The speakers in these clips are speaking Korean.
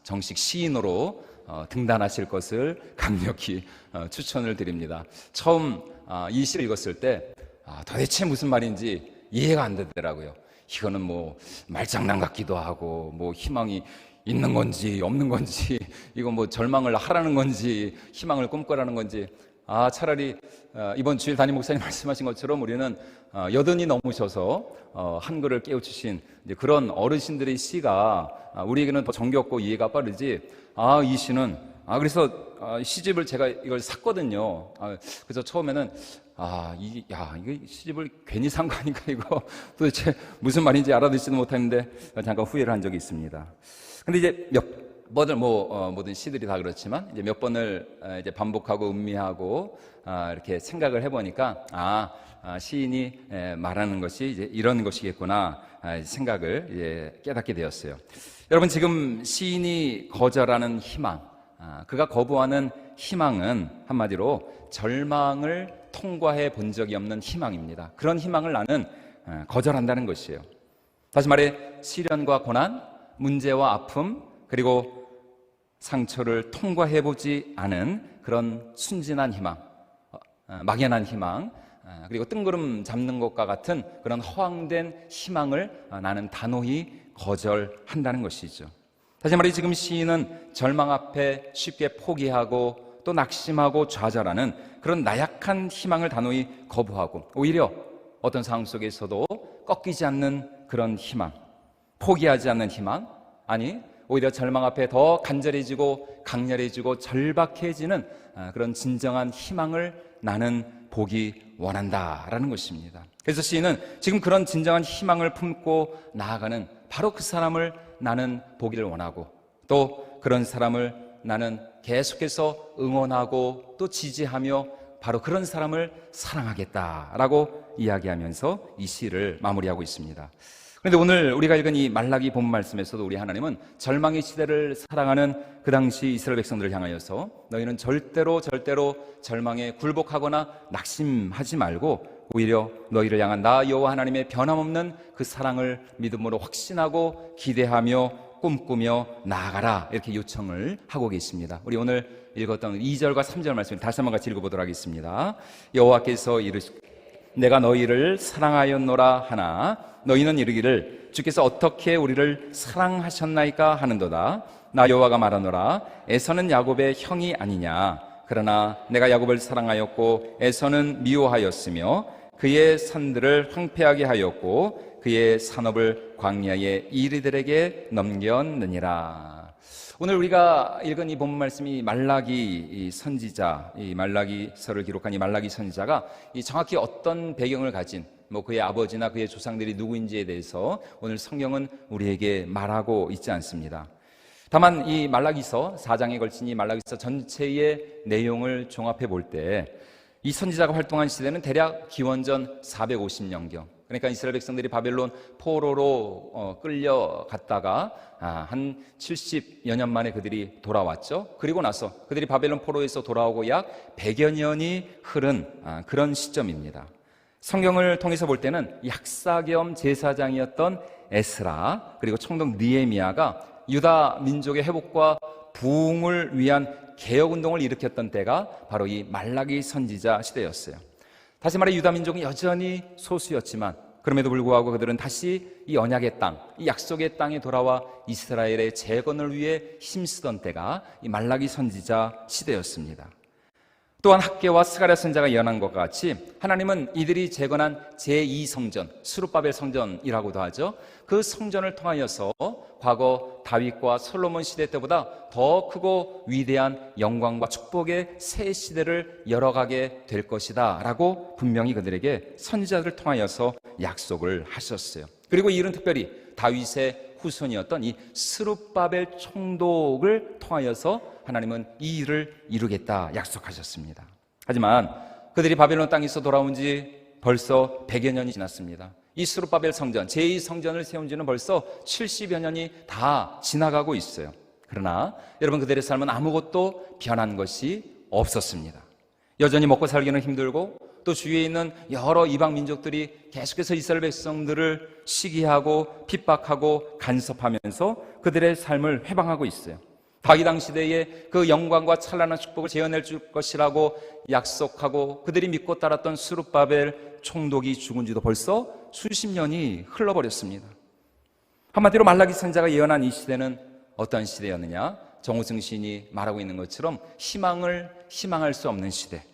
정식 시인으로 등단하실 것을 강력히 추천을 드립니다. 처음 이 시를 읽었을 때 도대체 무슨 말인지 이해가 안 되더라고요. 이거는 뭐 말장난 같기도 하고 뭐 희망이 있는 건지 없는 건지, 이건 뭐 절망을 하라는 건지 희망을 꿈꾸라는 건지. 차라리 이번 주일 담임 목사님 말씀하신 것처럼 우리는 80이 넘으셔서 한글을 깨우치신 그런 어르신들의 시가 우리에게는 더 정겹고 이해가 빠르지. 이 시는 그래서 시집을 제가 이걸 샀거든요. 그래서 처음에는 이거 시집을 괜히 산 거 아닌가, 이거 도대체 무슨 말인지 알아듣지도 못했는데 잠깐 후회를 한 적이 있습니다. 근데 이제 몇 번을 모든 시들이 다 그렇지만 이제 몇 번을 이제 반복하고 음미하고 이렇게 생각을 해보니까 시인이 말하는 것이 이제 이런 것이겠구나 생각을 이제 깨닫게 되었어요. 여러분, 지금 시인이 거절하는 희망, 그가 거부하는 희망은 한마디로 절망을 통과해 본 적이 없는 희망입니다. 그런 희망을 나는 거절한다는 것이에요. 다시 말해, 시련과 고난, 문제와 아픔, 그리고 상처를 통과해보지 않은 그런 순진한 희망, 막연한 희망, 그리고 뜬구름 잡는 것과 같은 그런 허황된 희망을 나는 단호히 거절한다는 것이죠. 다시 말해, 지금 시인은 절망 앞에 쉽게 포기하고 또 낙심하고 좌절하는 그런 나약한 희망을 단호히 거부하고, 오히려 어떤 상황 속에서도 꺾이지 않는 그런 희망, 포기하지 않는 희망, 오히려 절망 앞에 더 간절해지고 강렬해지고 절박해지는 그런 진정한 희망을 나는 보기 원한다라는 것입니다. 그래서 시인은 지금 그런 진정한 희망을 품고 나아가는 바로 그 사람을 나는 보기를 원하고, 또 그런 사람을 나는 계속해서 응원하고 또 지지하며 바로 그런 사람을 사랑하겠다라고 이야기하면서 이 시를 마무리하고 있습니다. 그런데 오늘 우리가 읽은 이 말라기 본 말씀에서도 우리 하나님은 절망의 시대를 살아가는 그 당시 이스라엘 백성들을 향하여서 너희는 절대로 절망에 굴복하거나 낙심하지 말고 오히려 너희를 향한 나 여호와 하나님의 변함없는 그 사랑을 믿음으로 확신하고 기대하며 꿈꾸며 나아가라, 이렇게 요청을 하고 계십니다. 우리 오늘 읽었던 2절과 3절 말씀을 다시 한번 같이 읽어보도록 하겠습니다. 여호와께서 이르시되 내가 너희를 사랑하였노라 하나 너희는 이르기를 주께서 어떻게 우리를 사랑하셨나이까 하는도다. 나 여호와가 말하노라 에서는 야곱의 형이 아니냐. 그러나 내가 야곱을 사랑하였고 에서는 미워하였으며 그의 산들을 황폐하게 하였고 그의 산업을 광야의 이리들에게 넘겼느니라. 오늘 우리가 읽은 이 본문 말씀이 말라기 선지자, 이 말라기서를 기록한 이 말라기 선지자가 이 정확히 어떤 배경을 가진 그의 아버지나 그의 조상들이 누구인지에 대해서 오늘 성경은 우리에게 말하고 있지 않습니다. 다만 이 말라기서 4장에 걸친 이 말라기서 전체의 내용을 종합해 볼 때 이 선지자가 활동한 시대는 대략 기원전 450년경, 그러니까 이스라엘 백성들이 바벨론 포로로 끌려갔다가 한 70여 년 만에 그들이 돌아왔죠. 그리고 나서 그들이 바벨론 포로에서 돌아오고 약 100여 년이 흐른 그런 시점입니다. 성경을 통해서 볼 때는 약사 겸 제사장이었던 에스라, 그리고 총독 느헤미야가 유다 민족의 회복과 부흥을 위한 개혁운동을 일으켰던 때가 바로 이 말라기 선지자 시대였어요. 다시 말해 유다 민족은 여전히 소수였지만 그럼에도 불구하고 그들은 다시 이 언약의 땅, 이 약속의 땅에 돌아와 이스라엘의 재건을 위해 힘쓰던 때가 이 말라기 선지자 시대였습니다. 또한 학개와 스가랴 선지자가 예언한 것과 같이 하나님은 이들이 재건한 제2성전, 스룹바벨 성전이라고도 하죠. 그 성전을 통하여서 과거 다윗과 솔로몬 시대 때보다 더 크고 위대한 영광과 축복의 새 시대를 열어가게 될 것이다 라고 분명히 그들에게 선지자들을 통하여서 약속을 하셨어요. 그리고 이 일은 특별히 다윗의 후손이었던 이 스룹바벨 총독을 통하여서 하나님은 이 일을 이루겠다 약속하셨습니다. 하지만 그들이 바벨론 땅에서 돌아온 지 벌써 100여 년이 지났습니다. 이 스룹바벨 성전, 제2성전을 세운 지는 벌써 70여 년이 다 지나가고 있어요. 그러나 여러분, 그들의 삶은 아무것도 변한 것이 없었습니다. 여전히 먹고 살기는 힘들고 또 주위에 있는 여러 이방 민족들이 계속해서 이스라엘 백성들을 시기하고 핍박하고 간섭하면서 그들의 삶을 회방하고 있어요. 다윗 시대에 그 영광과 찬란한 축복을 재현해 줄 것이라고 약속하고 그들이 믿고 따랐던 스룹바벨 총독이 죽은 지도 벌써 수십 년이 흘러버렸습니다. 한마디로 말라기 선지자가 예언한 이 시대는 어떤 시대였느냐? 정우승 시인이 말하고 있는 것처럼 희망할 수 없는 시대,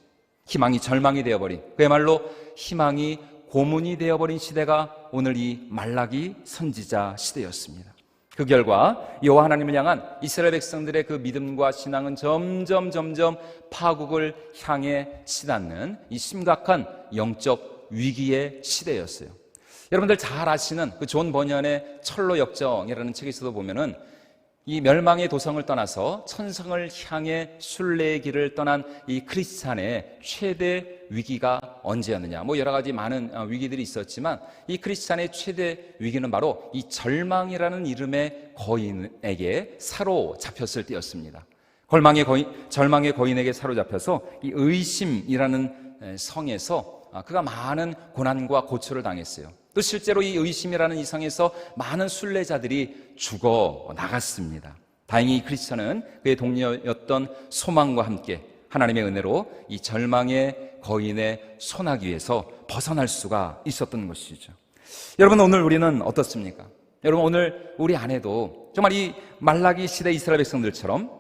희망이 절망이 되어버린, 그야말로 희망이 고문이 되어버린 시대가 오늘 이 말라기 선지자 시대였습니다. 그 결과 여호와 하나님을 향한 이스라엘 백성들의 그 믿음과 신앙은 점점 파국을 향해 치닫는 이 심각한 영적 위기의 시대였어요. 여러분들 잘 아시는 그 존 버년의 철로 역정이라는 책에서도 보면은 이 멸망의 도성을 떠나서 천성을 향해 순례의 길을 떠난 이 크리스찬의 최대 위기가 언제였느냐? 여러 가지 많은 위기들이 있었지만 이 크리스찬의 최대 위기는 바로 이 절망이라는 이름의 거인에게 사로잡혔을 때였습니다. 절망의 거인에게 사로잡혀서 이 의심이라는 성에서 그가 많은 고난과 고초를 당했어요. 또 실제로 이 의심이라는 이 성에서 많은 순례자들이 죽어 나갔습니다. 다행히 이 크리스천은 그의 동료였던 소망과 함께 하나님의 은혜로 이 절망의 거인의 소나기에서 벗어날 수가 있었던 것이죠. 여러분, 오늘 우리는 어떻습니까? 여러분, 오늘 우리 안에도 정말 이 말라기 시대 이스라엘 백성들처럼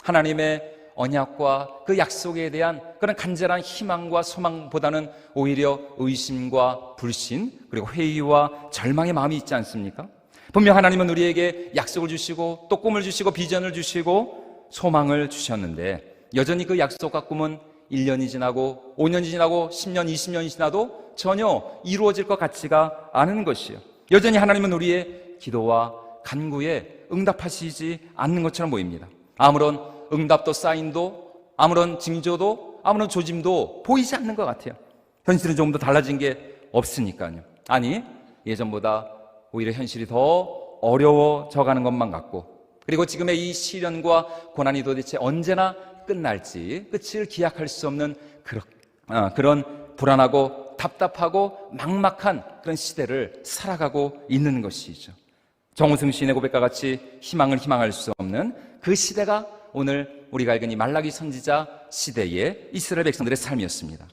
하나님의 언약과 그 약속에 대한 그런 간절한 희망과 소망보다는 오히려 의심과 불신, 그리고 회의와 절망의 마음이 있지 않습니까? 분명 하나님은 우리에게 약속을 주시고 또 꿈을 주시고 비전을 주시고 소망을 주셨는데 여전히 그 약속과 꿈은 1년이 지나고 5년이 지나고 10년, 20년이 지나도 전혀 이루어질 것 같지가 않은 것이에요. 여전히 하나님은 우리의 기도와 간구에 응답하시지 않는 것처럼 보입니다. 아무런 응답도 사인도 아무런 징조도 아무런 조짐도 보이지 않는 것 같아요. 현실은 조금 더 달라진 게 없으니까요. 아니, 예전보다 오히려 현실이 더 어려워져 가는 것만 같고, 그리고 지금의 이 시련과 고난이 도대체 언제나 끝날지 끝을 기약할 수 없는 그런 불안하고 답답하고 막막한 그런 시대를 살아가고 있는 것이죠. 정우승 시인의 고백과 같이 희망할 수 없는 그 시대가 오늘 우리가 읽은 이 말라기 선지자 시대의 이스라엘 백성들의 삶이었습니다.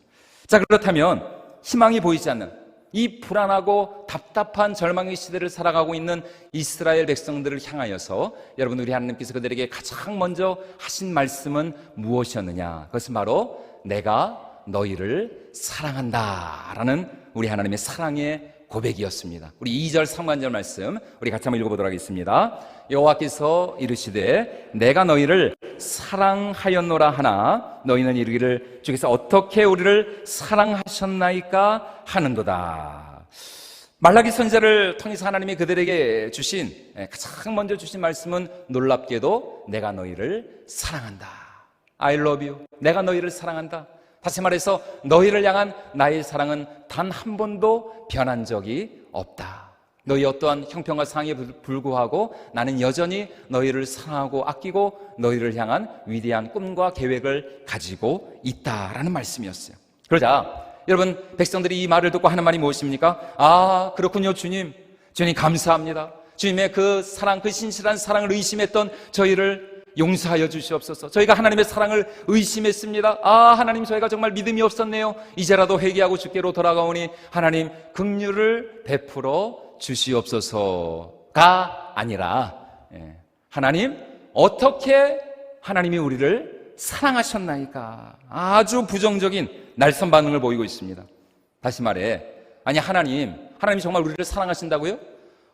자, 그렇다면 희망이 보이지 않는 이 불안하고 답답한 절망의 시대를 살아가고 있는 이스라엘 백성들을 향하여서 여러분, 우리 하나님께서 그들에게 가장 먼저 하신 말씀은 무엇이었느냐? 그것은 바로 내가 너희를 사랑한다라는 우리 하나님의 사랑의 고백이었습니다. 우리 2절 3관절 말씀 우리 같이 한번 읽어보도록 하겠습니다. 여호와께서 이르시되 내가 너희를 사랑하였노라 하나 너희는 이르기를 주께서 어떻게 우리를 사랑하셨나이까 하는도다. 말라기 선지자를 통해서 하나님이 그들에게 주신 가장 먼저 주신 말씀은 놀랍게도 내가 너희를 사랑한다. I love you. 내가 너희를 사랑한다. 다시 말해서 너희를 향한 나의 사랑은 단 한 번도 변한 적이 없다. 너희 어떠한 형편과 상황에 불구하고 나는 여전히 너희를 사랑하고 아끼고 너희를 향한 위대한 꿈과 계획을 가지고 있다라는 말씀이었어요. 그러자 여러분, 백성들이 이 말을 듣고 하는 말이 무엇입니까? 아, 그렇군요, 주님. 주님 감사합니다. 주님의 그 사랑, 그 신실한 사랑을 의심했던 저희를 용서하여 주시옵소서. 저희가 하나님의 사랑을 의심했습니다. 아, 하나님, 저희가 정말 믿음이 없었네요. 이제라도 회개하고 주께로 돌아가오니 하나님 긍휼을 베풀어 주시옵소서가 아니라 하나님, 어떻게 하나님이 우리를 사랑하셨나이까? 아주 부정적인 날선 반응을 보이고 있습니다. 다시 말해, 아니, 하나님이 정말 우리를 사랑하신다고요?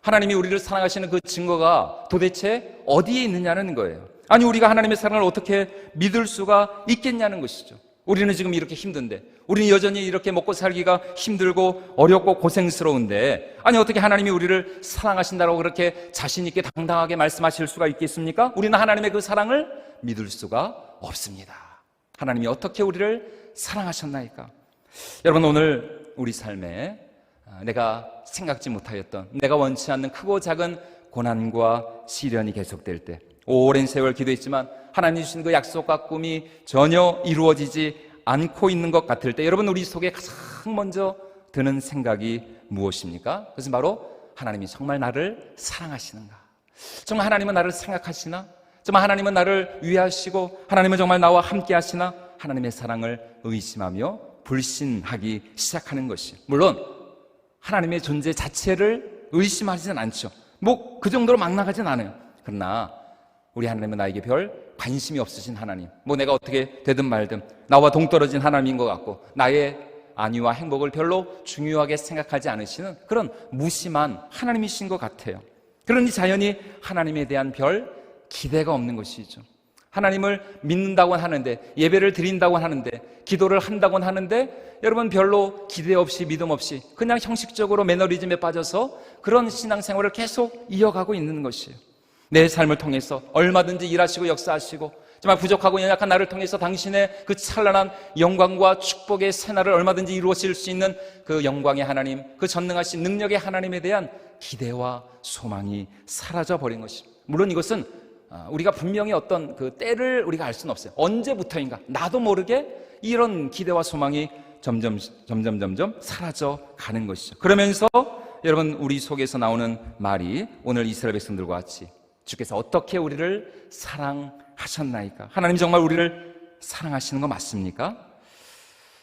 하나님이 우리를 사랑하시는 그 증거가 도대체 어디에 있느냐는 거예요. 아니, 우리가 하나님의 사랑을 어떻게 믿을 수가 있겠냐는 것이죠. 우리는 지금 이렇게 힘든데, 우리는 여전히 이렇게 먹고 살기가 힘들고 어렵고 고생스러운데, 아니, 어떻게 하나님이 우리를 사랑하신다고 그렇게 자신 있게 당당하게 말씀하실 수가 있겠습니까? 우리는 하나님의 그 사랑을 믿을 수가 없습니다. 하나님이 어떻게 우리를 사랑하셨나이까? 여러분, 오늘 우리 삶에 내가 생각지 못하였던, 내가 원치 않는 크고 작은 고난과 시련이 계속될 때, 오랜 세월 기도했지만 하나님 주신 그 약속과 꿈이 전혀 이루어지지 않고 있는 것 같을 때 여러분 우리 속에 가장 먼저 드는 생각이 무엇입니까? 그것은 바로 하나님이 정말 나를 사랑하시는가? 정말 하나님은 나를 생각하시나? 정말 하나님은 나를 위하시고 하나님은 정말 나와 함께 하시나? 하나님의 사랑을 의심하며 불신하기 시작하는 것이, 물론 하나님의 존재 자체를 의심하지는 않죠. 뭐 그 정도로 막 나가진 않아요. 그러나 우리 하나님은 나에게 별 관심이 없으신 하나님, 뭐 내가 어떻게 되든 말든 나와 동떨어진 하나님인 것 같고 나의 안위와 행복을 별로 중요하게 생각하지 않으시는 그런 무심한 하나님이신 것 같아요. 그러니 자연히 하나님에 대한 별 기대가 없는 것이죠. 하나님을 믿는다고 하는데, 예배를 드린다고 하는데, 기도를 한다고 하는데 여러분 별로 기대 없이 믿음 없이 그냥 형식적으로 매너리즘에 빠져서 그런 신앙생활을 계속 이어가고 있는 것이에요. 내 삶을 통해서 얼마든지 일하시고 역사하시고 정말 부족하고 연약한 나를 통해서 당신의 그 찬란한 영광과 축복의 새날을 얼마든지 이루어질 수 있는 그 영광의 하나님, 그 전능하신 능력의 하나님에 대한 기대와 소망이 사라져버린 것입니다. 물론 이것은 우리가 분명히 어떤 그 때를 우리가 알 수는 없어요. 언제부터인가 나도 모르게 이런 기대와 소망이 점점 사라져 가는 것이죠. 그러면서 여러분 우리 속에서 나오는 말이 오늘 이스라엘 백성들과 같이 주께서 어떻게 우리를 사랑하셨나이까? 하나님 정말 우리를 사랑하시는 거 맞습니까?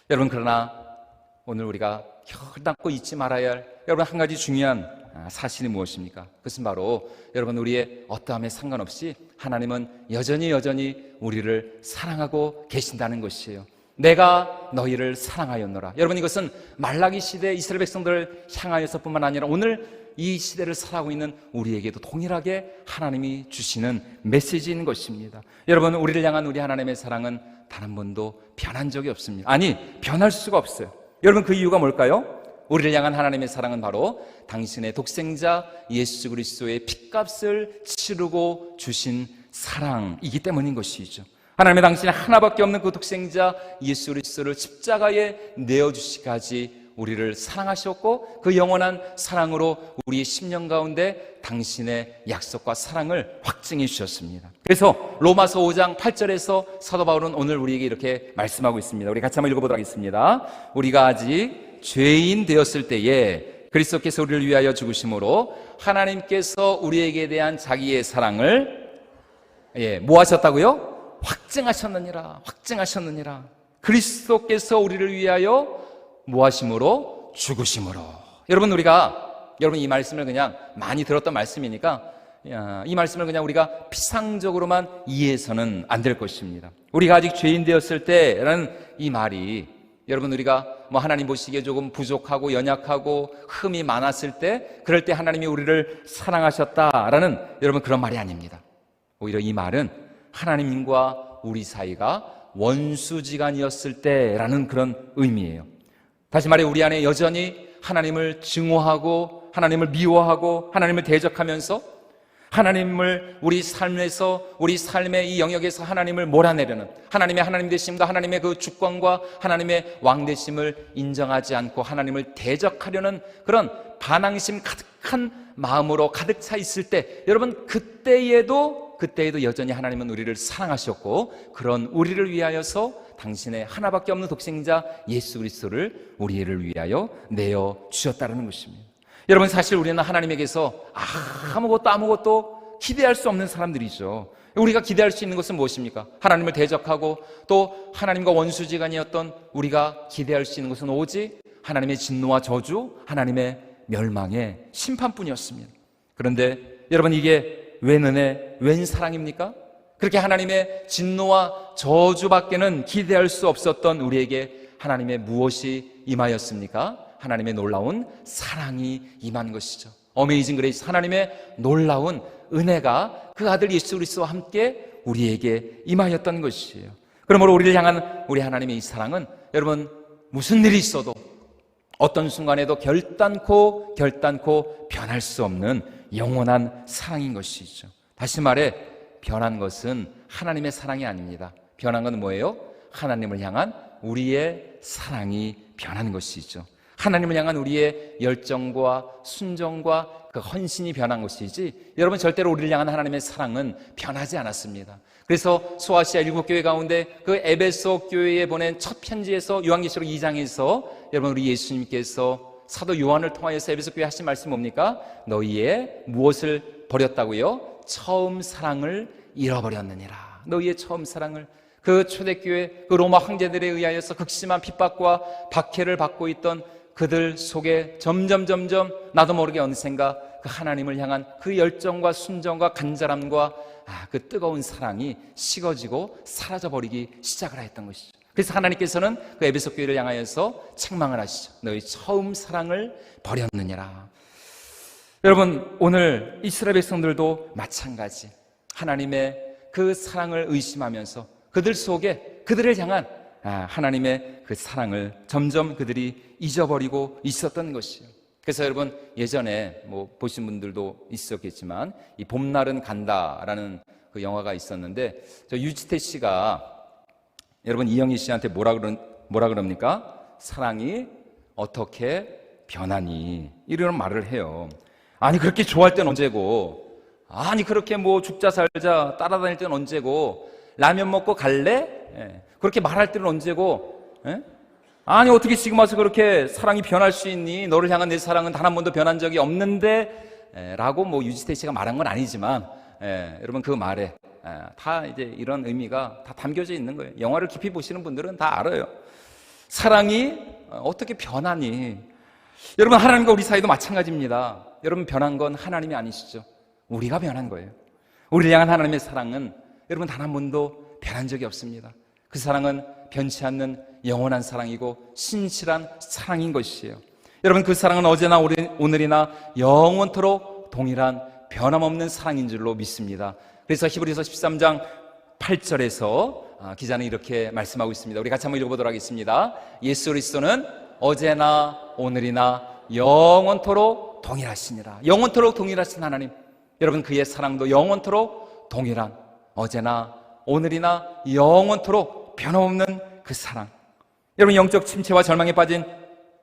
여러분 그러나 오늘 우리가 결단코 잊지 말아야 할 여러분 한 가지 중요한 사실이 무엇입니까? 그것은 바로 여러분 우리의 어떠함에 상관없이 하나님은 여전히 우리를 사랑하고 계신다는 것이에요. 내가 너희를 사랑하였노라. 여러분 이것은 말라기 시대 이스라엘 백성들을 향하여서뿐만 아니라 오늘 이 시대를 살아가고 있는 우리에게도 동일하게 하나님이 주시는 메시지인 것입니다. 여러분 우리를 향한 우리 하나님의 사랑은 단 한 번도 변한 적이 없습니다. 아니 변할 수가 없어요. 여러분 그 이유가 뭘까요? 우리를 향한 하나님의 사랑은 바로 당신의 독생자 예수 그리스도의 핏값을 치르고 주신 사랑이기 때문인 것이죠. 하나님의 당신의 하나밖에 없는 그 독생자 예수 그리스도를 십자가에 내어주시기까지 우리를 사랑하셨고 그 영원한 사랑으로 우리의 심령 가운데 당신의 약속과 사랑을 확증해 주셨습니다. 그래서 로마서 5장 8절에서 사도 바울은 오늘 우리에게 이렇게 말씀하고 있습니다. 우리 같이 한번 읽어보도록 하겠습니다. 우리가 아직 죄인 되었을 때에 그리스도께서 우리를 위하여 죽으심으로 하나님께서 우리에게 대한 자기의 사랑을 뭐 하셨다고요? 확증하셨느니라. 그리스도께서 우리를 위하여 뭐 하심으로? 죽으심으로. 여러분 이 말씀을 그냥 많이 들었던 말씀이니까 이 말씀을 그냥 우리가 피상적으로만 이해해서는 안 될 것입니다. 우리가 아직 죄인 되었을 때라는 이 말이 여러분 우리가 뭐 하나님 보시기에 조금 부족하고 연약하고 흠이 많았을 때 그럴 때 하나님이 우리를 사랑하셨다라는 여러분 그런 말이 아닙니다. 오히려 이 말은 하나님과 우리 사이가 원수지간이었을 때라는 그런 의미예요. 다시 말해 우리 안에 여전히 하나님을 증오하고 하나님을 미워하고 하나님을 대적하면서 하나님을 우리 삶에서 우리 삶의 이 영역에서 하나님을 몰아내려는 하나님의 하나님 되심과 하나님의 그 주권과 하나님의 왕 되심을 인정하지 않고 하나님을 대적하려는 그런 반항심 가득한 마음으로 가득 차 있을 때 여러분 그때에도 여전히 하나님은 우리를 사랑하셨고 그런 우리를 위하여서 당신의 하나밖에 없는 독생자 예수 그리스도를 우리를 위하여 내어 주셨다는 것입니다. 여러분 사실 우리는 하나님에게서 아무것도 기대할 수 없는 사람들이죠. 우리가 기대할 수 있는 것은 무엇입니까? 하나님을 대적하고 또 하나님과 원수지간이었던 우리가 기대할 수 있는 것은 오직 하나님의 진노와 저주, 하나님의 멸망의 심판뿐이었습니다. 그런데 여러분 이게 웬 은혜, 웬 사랑입니까? 그렇게 하나님의 진노와 저주밖에는 기대할 수 없었던 우리에게 하나님의 무엇이 임하였습니까? 하나님의 놀라운 사랑이 임한 것이죠. 어메이징 그레이스, 하나님의 놀라운 은혜가 그 아들 예수 그리스도와 함께 우리에게 임하였던 것이에요. 그러므로 우리를 향한 우리 하나님의 이 사랑은 여러분 무슨 일이 있어도 어떤 순간에도 결단코 변할 수 없는 영원한 사랑인 것이죠. 다시 말해 변한 것은 하나님의 사랑이 아닙니다. 변한 건 뭐예요? 하나님을 향한 우리의 사랑이 변한 것이죠. 하나님을 향한 우리의 열정과 순종과 그 헌신이 변한 것이지 여러분 절대로 우리를 향한 하나님의 사랑은 변하지 않았습니다. 그래서 소아시아 7교회 가운데 그 에베소 교회에 보낸 첫 편지에서 요한계시록 2장에서 여러분 우리 예수님께서 사도 요한을 통하여서 에베소 교회에 하신 말씀이 뭡니까? 너희의 무엇을 버렸다고요? 처음 사랑을 잃어버렸느니라. 너희의 처음 사랑을. 그 초대교회 그 로마 황제들에 의하여서 극심한 핍박과 박해를 받고 있던 그들 속에 점점 나도 모르게 어느샌가 그 하나님을 향한 그 열정과 순정과 간절함과 그 뜨거운 사랑이 식어지고 사라져버리기 시작을 했던 것이죠. 그래서 하나님께서는 그 에베소 교회를 향하여서 책망을 하시죠. 너희 처음 사랑을 버렸느니라. 여러분, 오늘 이스라엘 백성들도 마찬가지 하나님의 그 사랑을 의심하면서 그들 속에 그들을 향한 하나님의 그 사랑을 점점 그들이 잊어버리고 있었던 것이에요. 그래서 여러분, 예전에 보신 분들도 있었겠지만 이 봄날은 간다라는 그 영화가 있었는데, 저 유지태 씨가 여러분 이영희 씨한테 뭐라 그럽니까? 사랑이 어떻게 변하니? 이런 말을 해요. 아니 그렇게 좋아할 땐 언제고, 아니 그렇게 죽자 살자 따라다닐 땐 언제고, 라면 먹고 갈래? 그렇게 말할 때는 언제고, 아니 어떻게 지금 와서 그렇게 사랑이 변할 수 있니? 너를 향한 내 사랑은 단 한 번도 변한 적이 없는데 라고 유지태 씨가 말한 건 아니지만 여러분 그 말에 다 이제 이런 의미가 다 담겨져 있는 거예요. 영화를 깊이 보시는 분들은 다 알아요. 사랑이 어떻게 변하니? 여러분, 하나님과 우리 사이도 마찬가지입니다. 여러분, 변한 건 하나님이 아니시죠. 우리가 변한 거예요. 우리를 향한 하나님의 사랑은 여러분 단 한 번도 변한 적이 없습니다. 그 사랑은 변치 않는 영원한 사랑이고 신실한 사랑인 것이에요. 여러분, 그 사랑은 어제나 오늘이나 영원토록 동일한 변함없는 사랑인 줄로 믿습니다. 그래서 히브리서 13장 8절에서 기자는 이렇게 말씀하고 있습니다. 우리 같이 한번 읽어보도록 하겠습니다. 예수 그리스도는 어제나 오늘이나 영원토록 동일하시니라. 영원토록 동일하신 하나님, 여러분 그의 사랑도 영원토록 동일한 어제나 오늘이나 영원토록 변함없는 그 사랑. 여러분, 영적 침체와 절망에 빠진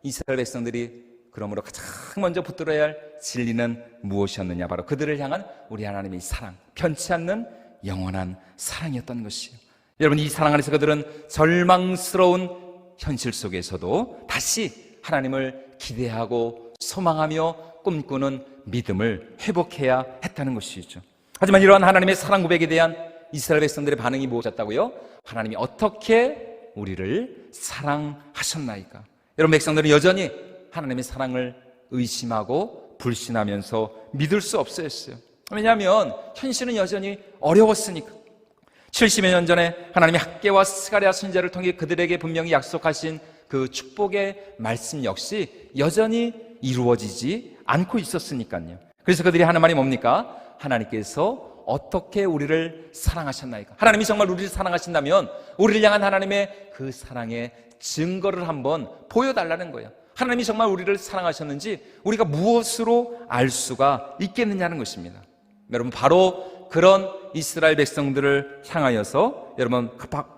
이스라엘 백성들이 그러므로 가장 먼저 붙들어야 할 진리는 무엇이었느냐? 바로 그들을 향한 우리 하나님의 사랑, 변치 않는 영원한 사랑이었던 것이에요. 여러분, 이 사랑 안에서 그들은 절망스러운 현실 속에서도 다시 하나님을 기대하고 소망하며 꿈꾸는 믿음을 회복해야 했다는 것이죠. 하지만 이러한 하나님의 사랑 고백에 대한 이스라엘 백성들의 반응이 무엇이었다고요? 하나님이 어떻게 우리를 사랑하셨나이까? 여러분, 백성들은 여전히 하나님의 사랑을 의심하고 불신하면서 믿을 수 없었어요. 왜냐하면 현실은 여전히 어려웠으니까. 70여 년 전에 하나님이 학개와 스가랴 선지자를 통해 그들에게 분명히 약속하신 그 축복의 말씀 역시 여전히 이루어지지 않고 있었으니까요. 그래서 그들이 하는 말이 뭡니까? 하나님께서 어떻게 우리를 사랑하셨나이까? 하나님이 정말 우리를 사랑하신다면 우리를 향한 하나님의 그 사랑의 증거를 한번 보여달라는 거예요. 하나님이 정말 우리를 사랑하셨는지 우리가 무엇으로 알 수가 있겠느냐는 것입니다. 여러분, 바로 그런 이스라엘 백성들을 향하여서 여러분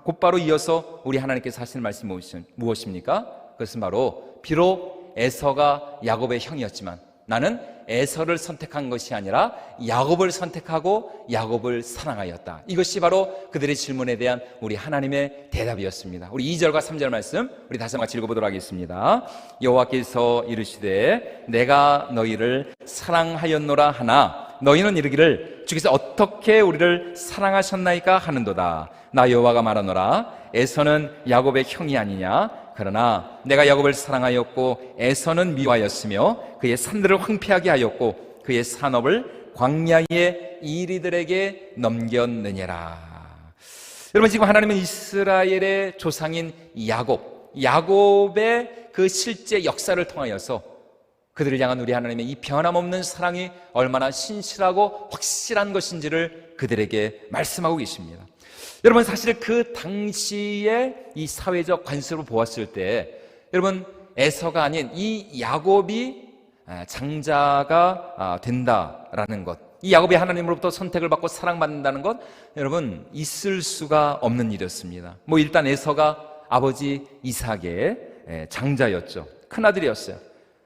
곧바로 이어서 우리 하나님께서 하시는 말씀이 무엇입니까? 그것은 바로 비록 에서가 야곱의 형이었지만 나는 에서를 선택한 것이 아니라 야곱을 선택하고 야곱을 사랑하였다. 이것이 바로 그들의 질문에 대한 우리 하나님의 대답이었습니다. 우리 2절과 3절 말씀 우리 다시 한번 같이 읽어보도록 하겠습니다. 여호와께서 이르시되 내가 너희를 사랑하였노라 하나 너희는 이르기를 주께서 어떻게 우리를 사랑하셨나이까 하는도다. 나 여호와가 말하노라 에서는 야곱의 형이 아니냐. 그러나 내가 야곱을 사랑하였고 에서는 미워하였으며 그의 산들을 황폐하게 하였고 그의 산업을 광야의 이리들에게 넘겼느니라. 여러분, 지금 하나님은 이스라엘의 조상인 야곱의 그 실제 역사를 통하여서 그들을 향한 우리 하나님의 이 변함없는 사랑이 얼마나 신실하고 확실한 것인지를 그들에게 말씀하고 계십니다. 여러분, 사실 그 당시에 이 사회적 관습으로 보았을 때 여러분, 에서가 아닌 이 야곱이 장자가 된다라는 것, 이 야곱이 하나님으로부터 선택을 받고 사랑받는다는 것, 여러분 있을 수가 없는 일이었습니다. 일단 에서가 아버지 이삭의 장자였죠. 큰아들이었어요.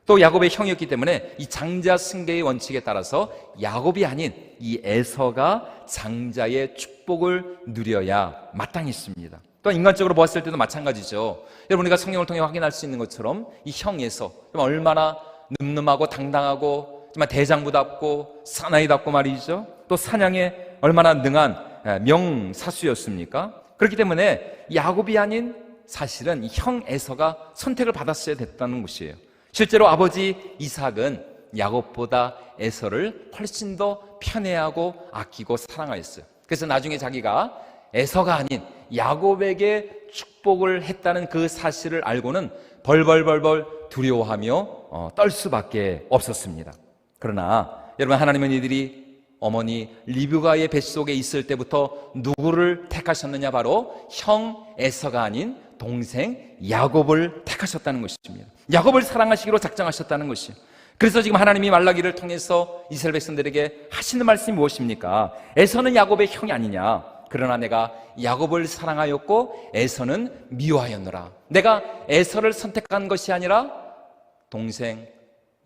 또 야곱의 형이었기 때문에 이 장자 승계의 원칙에 따라서 야곱이 아닌 이 에서가 장자의 축복을 누려야 마땅했습니다. 또 인간적으로 보았을 때도 마찬가지죠. 여러분, 우리가 성경을 통해 확인할 수 있는 것처럼 이 형 에서 얼마나 늠름하고 당당하고 정말 대장부답고 사나이답고 말이죠. 또 사냥에 얼마나 능한 명사수였습니까? 그렇기 때문에 야곱이 아닌 사실은 이 형 에서가 선택을 받았어야 됐다는 것이에요. 실제로 아버지 이삭은 야곱보다 에서를 훨씬 더 편애하고 아끼고 사랑하였어요. 그래서 나중에 자기가 에서가 아닌 야곱에게 축복을 했다는 그 사실을 알고는 벌벌벌벌 두려워하며 떨 수밖에 없었습니다. 그러나 여러분, 하나님은 이들이 어머니 리브가의 뱃속에 있을 때부터 누구를 택하셨느냐? 바로 형 에서가 아닌 동생 야곱을 택하셨다는 것입니다. 야곱을 사랑하시기로 작정하셨다는 것이에요. 그래서 지금 하나님이 말라기를 통해서 이스라엘 백성들에게 하시는 말씀이 무엇입니까? 에서는 야곱의 형이 아니냐? 그러나 내가 야곱을 사랑하였고 에서는 미워하였노라. 내가 에서를 선택한 것이 아니라 동생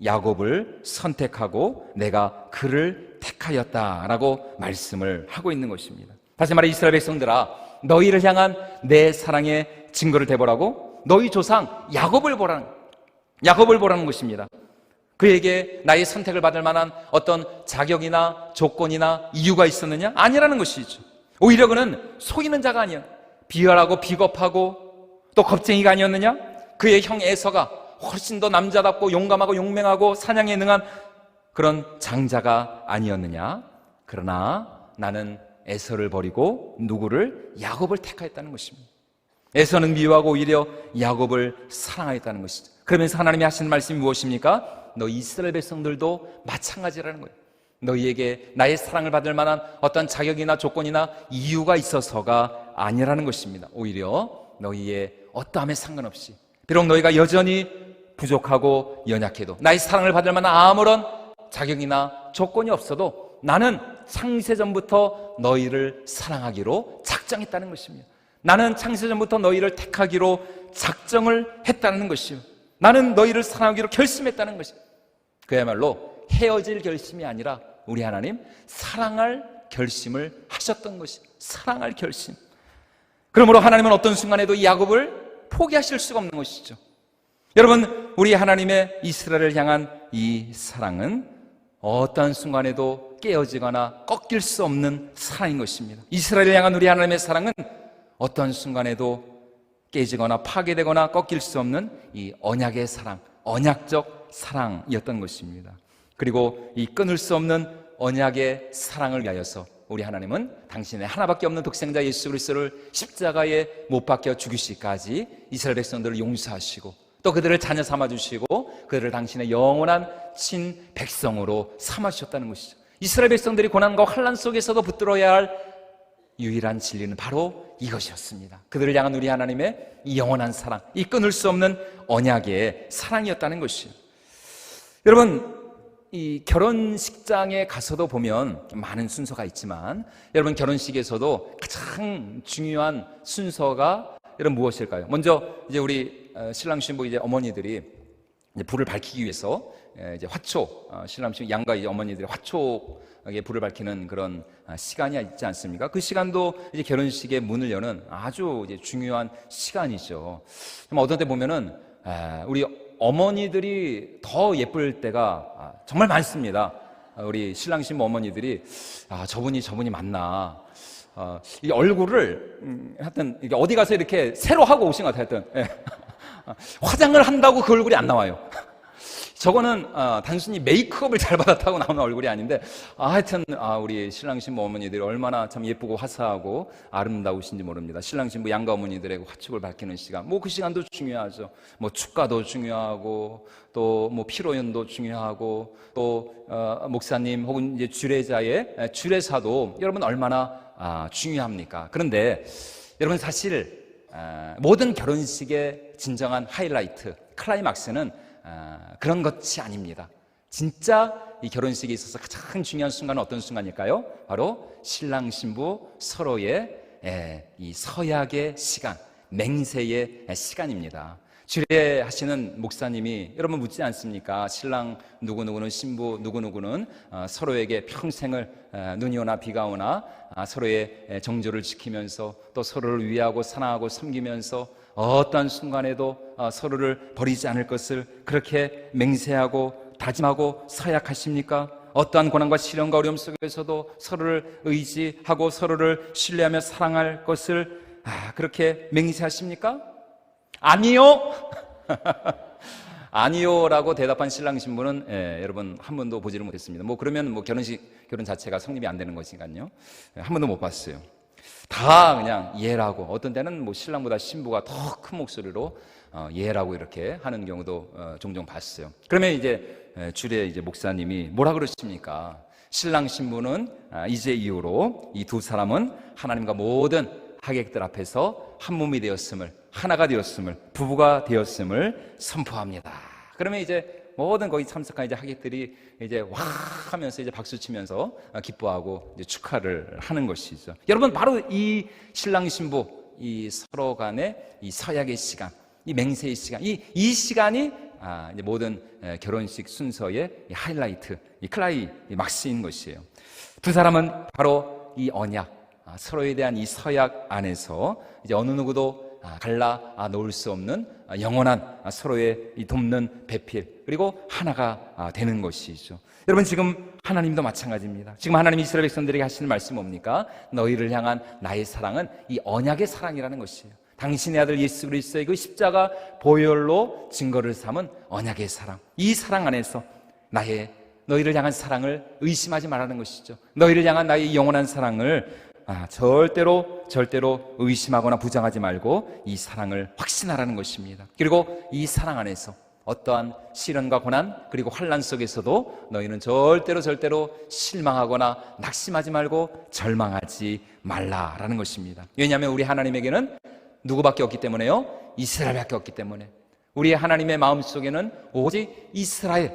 야곱을 선택하고 내가 그를 택하였다라고 말씀을 하고 있는 것입니다. 다시 말해, 이스라엘 백성들아, 너희를 향한 내 사랑의 증거를 대보라고. 너희 조상 야곱을 보라는 것입니다. 그에게 나의 선택을 받을 만한 어떤 자격이나 조건이나 이유가 있었느냐? 아니라는 것이죠. 오히려 그는 속이는 자가 아니야. 비열하고 비겁하고 또 겁쟁이가 아니었느냐? 그의 형 에서가 훨씬 더 남자답고 용감하고 용맹하고 사냥에 능한 그런 장자가 아니었느냐? 그러나 나는 에서를 버리고 누구를? 야곱을 택하였다는 것입니다. 에서는 미워하고 오히려 야곱을 사랑하였다는 것이죠. 그러면서 하나님이 하시는 말씀이 무엇입니까? 너 이스라엘 백성들도 마찬가지라는 거예요. 너희에게 나의 사랑을 받을 만한 어떤 자격이나 조건이나 이유가 있어서가 아니라는 것입니다. 오히려 너희의 어떠함에 상관없이, 비록 너희가 여전히 부족하고 연약해도, 나의 사랑을 받을 만한 아무런 자격이나 조건이 없어도 나는 창세전부터 너희를 사랑하기로 작정했다는 것입니다. 나는 창세전부터 너희를 택하기로 작정을 했다는 것이요, 나는 너희를 사랑하기로 결심했다는 것입니다. 그야말로 헤어질 결심이 아니라 우리 하나님 사랑할 결심을 하셨던 것이, 사랑할 결심. 그러므로 하나님은 어떤 순간에도 이 야곱을 포기하실 수가 없는 것이죠. 여러분, 우리 하나님의 이스라엘을 향한 이 사랑은 어떤 순간에도 깨어지거나 꺾일 수 없는 사랑인 것입니다. 이스라엘을 향한 우리 하나님의 사랑은 어떤 순간에도 깨지거나 파괴되거나 꺾일 수 없는 이 언약의 사랑, 언약적 사랑이었던 것입니다. 그리고 이 끊을 수 없는 언약의 사랑을 위하여서 우리 하나님은 당신의 하나밖에 없는 독생자 예수 그리스도를 십자가에 못 박혀 죽이시기까지 이스라엘 백성들을 용서하시고 또 그들을 자녀 삼아주시고 그들을 당신의 영원한 친백성으로 삼아주셨다는 것이죠. 이스라엘 백성들이 고난과 환난 속에서도 붙들어야 할 유일한 진리는 바로 이것이었습니다. 그들을 향한 우리 하나님의 이 영원한 사랑, 이 끊을 수 없는 언약의 사랑이었다는 것이에요. 여러분, 이 결혼식장에 가서도 보면 많은 순서가 있지만 여러분, 결혼식에서도 가장 중요한 순서가 여러분 무엇일까요? 먼저 이제 우리 신랑 신부 이제 어머니들이 이제 불을 밝히기 위해서 이제 화촉, 신랑 신부 양가 이제 어머니들이 화촉에 불을 밝히는 그런 시간이 있지 않습니까? 그 시간도 이제 결혼식의 문을 여는 아주 이제 중요한 시간이죠. 어떤 때 보면은 우리 어머니들이 더 예쁠 때가 정말 많습니다. 우리 신랑 신부 어머니들이 저분이 맞나? 이 얼굴을 하여튼 이게 어디 가서 이렇게 새로 하고 오신 것 같아요. 하여튼 화장을 한다고 그 얼굴이 안 나와요. 저거는 단순히 메이크업을 잘 받았다고 나오는 얼굴이 아닌데 하여튼 우리 신랑 신부 어머니들이 얼마나 참 예쁘고 화사하고 아름다우신지 모릅니다. 신랑 신부 양가 어머니들의 화축을 밝히는 시간, 그 시간도 중요하죠. 축가도 중요하고 또 피로연도 중요하고 또 목사님 혹은 이제 주례자의 주례사도 여러분 얼마나 중요합니까? 그런데 여러분, 사실 모든 결혼식의 진정한 하이라이트, 클라이막스는 그런 것이 아닙니다. 진짜 이 결혼식에 있어서 가장 중요한 순간은 어떤 순간일까요? 바로 신랑 신부 서로의 이 서약의 시간, 맹세의 시간입니다. 주례하시는 목사님이 여러분 묻지 않습니까? 신랑 누구누구는 신부 누구누구는 서로에게 평생을 눈이 오나 비가 오나 서로의 정조를 지키면서 또 서로를 위하고 사랑하고 섬기면서 어떤 순간에도 서로를 버리지 않을 것을 그렇게 맹세하고 다짐하고 서약하십니까? 어떠한 고난과 시련과 어려움 속에서도 서로를 의지하고 서로를 신뢰하며 사랑할 것을 그렇게 맹세하십니까? 아니요. 아니요라고 대답한 신랑 신부는 여러분 한 번도 보지를 못했습니다. 그러면 결혼 자체가 성립이 안 되는 것이니까요. 한 번도 못 봤어요. 다 그냥 예라고, 어떤 때는 신랑보다 신부가 더 큰 목소리로 예라고 이렇게 하는 경우도 종종 봤어요. 그러면 이제 주례 목사님이 뭐라 그러십니까? 신랑 신부는 이제 이후로 이 두 사람은 하나님과 모든 하객들 앞에서 한 몸이 되었음을, 하나가 되었음을, 부부가 되었음을 선포합니다. 그러면 이제 모든 거기 참석한 하객들이 와 하면서 박수 치면서 기뻐하고 축하를 하는 것이죠. 여러분, 바로 이 신랑 신부, 이 서로 간의 이 서약의 시간, 이 맹세의 시간, 이 시간이 이제 모든 결혼식 순서의 하이라이트, 이 클라이막스인 것이에요. 두 사람은 바로 이 언약, 서로에 대한 이 서약 안에서 이제 어느 누구도 갈라 놓을 수 없는 영원한 서로의 이 돕는 배필, 그리고 하나가 되는 것이죠. 여러분, 지금 하나님도 마찬가지입니다. 지금 하나님이 이스라엘 백성들에게 하시는 말씀이 뭡니까? 너희를 향한 나의 사랑은 이 언약의 사랑이라는 것이에요. 당신의 아들 예수 그리스도의 그 십자가 보혈로 증거를 삼은 언약의 사랑, 이 사랑 안에서 너희를 향한 사랑을 의심하지 말라는 것이죠. 너희를 향한 나의 영원한 사랑을 절대로 의심하거나 부정하지 말고 이 사랑을 확신하라는 것입니다. 그리고 이 사랑 안에서 어떠한 시련과 고난 그리고 환난 속에서도 너희는 절대로 실망하거나 낙심하지 말고 절망하지 말라라는 것입니다. 왜냐하면 우리 하나님에게는 누구밖에 없기 때문에요? 이스라엘밖에 없기 때문에. 우리 하나님의 마음속에는 오직 이스라엘,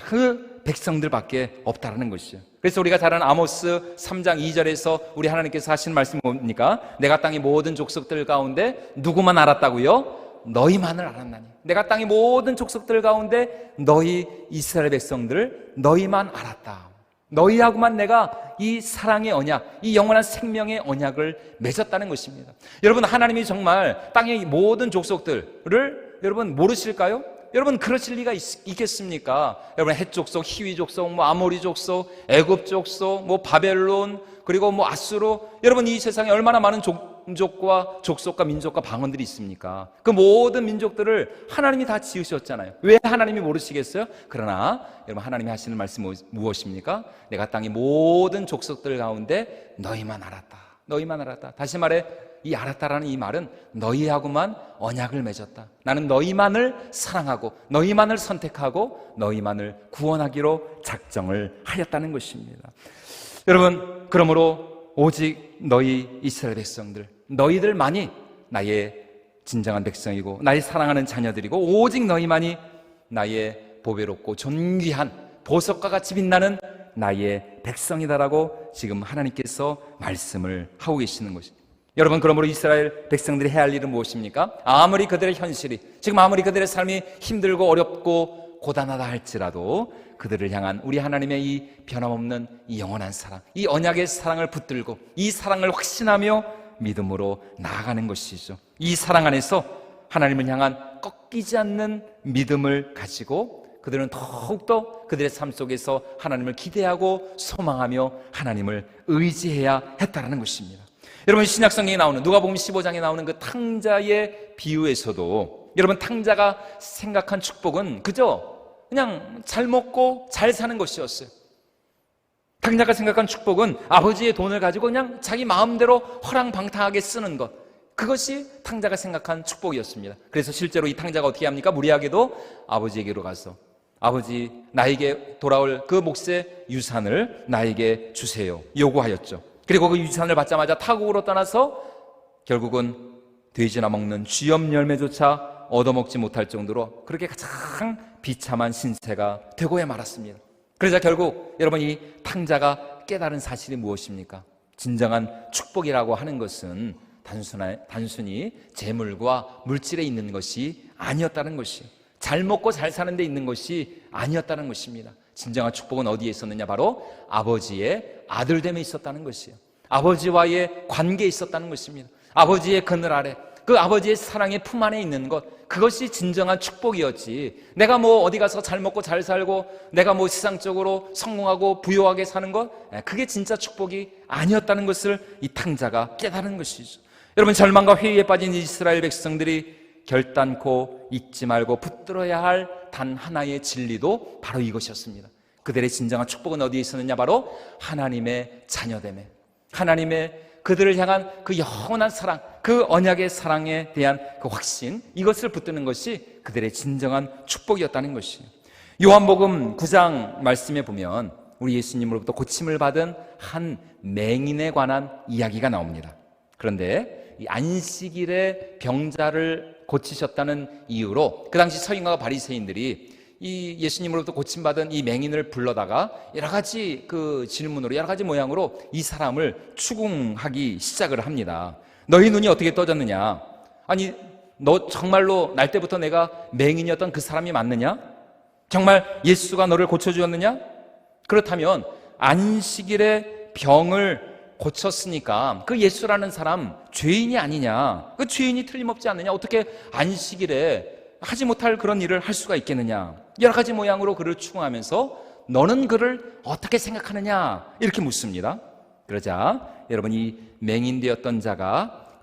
그 백성들밖에 없다라는 것이죠. 그래서 우리가 잘 아는 아모스 3장 2절에서 우리 하나님께서 하시는 말씀이 뭡니까? 내가 땅의 모든 족속들 가운데 누구만 알았다고요? 너희만을 알았나니. 내가 땅의 모든 족속들 가운데 너희 이스라엘 백성들을 너희만 알았다. 너희하고만 내가 이 사랑의 언약, 이 영원한 생명의 언약을 맺었다는 것입니다. 여러분, 하나님이 정말 땅의 모든 족속들을 여러분 모르실까요? 여러분, 그러실 리가 있겠습니까? 여러분, 헷 족속, 히위 족속, 아모리 족속, 애굽 족속, 바벨론, 그리고 아수르, 여러분, 이 세상에 얼마나 많은 종족과 족속과 민족과 방언들이 있습니까? 그 모든 민족들을 하나님이 다 지으셨잖아요. 왜 하나님이 모르시겠어요? 그러나 여러분, 하나님이 하시는 말씀은 무엇입니까? 내가 땅의 모든 족속들 가운데 너희만 알았다. 너희만 알았다. 다시 말해, 이 알았다라는 이 말은 너희하고만 언약을 맺었다. 나는 너희만을 사랑하고 너희만을 선택하고 너희만을 구원하기로 작정을 하였다는 것입니다. 여러분, 그러므로 오직 너희 이스라엘 백성들, 너희들만이 나의 진정한 백성이고 나의 사랑하는 자녀들이고 오직 너희만이 나의 보배롭고 존귀한 보석과 같이 빛나는 나의 백성이다라고 지금 하나님께서 말씀을 하고 계시는 것입니다. 여러분, 그러므로 이스라엘 백성들이 해야 할 일은 무엇입니까? 아무리 그들의 현실이, 지금 아무리 그들의 삶이 힘들고 어렵고 고단하다 할지라도 그들을 향한 우리 하나님의 이 변함없는 이 영원한 사랑, 이 언약의 사랑을 붙들고 이 사랑을 확신하며 믿음으로 나아가는 것이죠. 이 사랑 안에서 하나님을 향한 꺾이지 않는 믿음을 가지고 그들은 더욱더 그들의 삶 속에서 하나님을 기대하고 소망하며 하나님을 의지해야 했다는 것입니다. 여러분, 신약성경에 나오는 누가복음 15장에 나오는 그 탕자의 비유에서도 여러분, 탕자가 생각한 축복은 그냥 잘 먹고 잘 사는 것이었어요. 탕자가 생각한 축복은 아버지의 돈을 가지고 그냥 자기 마음대로 허랑방탕하게 쓰는 것, 그것이 탕자가 생각한 축복이었습니다. 그래서 실제로 이 탕자가 어떻게 합니까? 무리하게도 아버지에게로 가서 아버지, 나에게 돌아올 그 몫의 유산을 나에게 주세요 요구하였죠. 그리고 그 유산을 받자마자 타국으로 떠나서 결국은 돼지나 먹는 쥐염 열매조차 얻어먹지 못할 정도로 그렇게 가장 비참한 신세가 되고야 말았습니다. 그러자 결국 여러분, 이 탕자가 깨달은 사실이 무엇입니까? 진정한 축복이라고 하는 것은 단순히 재물과 물질에 있는 것이 아니었다는 것이, 잘 먹고 잘 사는 데 있는 것이 아니었다는 것입니다. 진정한 축복은 어디에 있었느냐? 바로 아버지의 아들됨에 있었다는 것이에요. 아버지와의 관계에 있었다는 것입니다. 아버지의 그늘 아래, 그 아버지의 사랑의 품 안에 있는 것, 그것이 진정한 축복이었지. 내가 뭐 어디 가서 잘 먹고 잘 살고 내가 뭐 세상적으로 성공하고 부유하게 사는 것, 그게 진짜 축복이 아니었다는 것을 이 탕자가 깨달은 것이죠. 여러분, 절망과 회의에 빠진 이스라엘 백성들이 결단코 잊지 말고 붙들어야 할 단 하나의 진리도 바로 이것이었습니다. 그들의 진정한 축복은 어디에 있었느냐? 바로 하나님의 자녀됨에, 하나님의 그들을 향한 그 영원한 사랑, 그 언약의 사랑에 대한 그 확신, 이것을 붙드는 것이 그들의 진정한 축복이었다는 것이에요. 요한복음 9장 말씀에 보면 우리 예수님으로부터 고침을 받은 한 맹인에 관한 이야기가 나옵니다. 그런데 이 안식일에 병자를 고치셨다는 이유로 그 당시 서인과 바리새인들이 이 예수님으로부터 고침받은 이 맹인을 불러다가 여러 가지 그 질문으로, 여러 가지 모양으로 이 사람을 추궁하기 시작을 합니다. 너희 눈이 어떻게 떠졌느냐? 아니, 너 정말로 날 때부터 내가 맹인이었던 그 사람이 맞느냐? 정말 예수가 너를 고쳐주었느냐? 그렇다면 안식일에 병을 고쳤으니까 그 예수라는 사람 죄인이 아니냐? 그 죄인이 틀림없지 않느냐? 어떻게 안식일에 하지 못할 그런 일을 할 수가 있겠느냐? 여러 가지 모양으로 그를 추궁하면서 너는 그를 어떻게 생각하느냐? 이렇게 묻습니다. 그러자 여러분, 이 맹인되었던 자가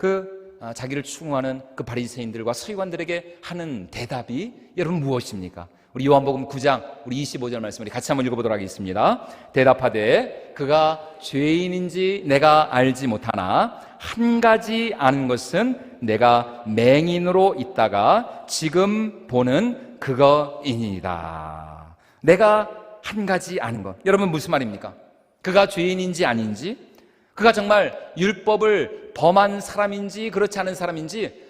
자기를 추궁하는 그 바리새인들과 서기관들에게 하는 대답이 여러분 무엇입니까? 우리 요한복음 9장 우리 25절 말씀 우리 같이 한번 읽어보도록 하겠습니다. 대답하되 그가 죄인인지 내가 알지 못하나 한 가지 아는 것은 내가 맹인으로 있다가 지금 보는 그거이니이다. 내가 한 가지 아는 것. 여러분, 무슨 말입니까? 그가 죄인인지 아닌지, 그가 정말 율법을 범한 사람인지 그렇지 않은 사람인지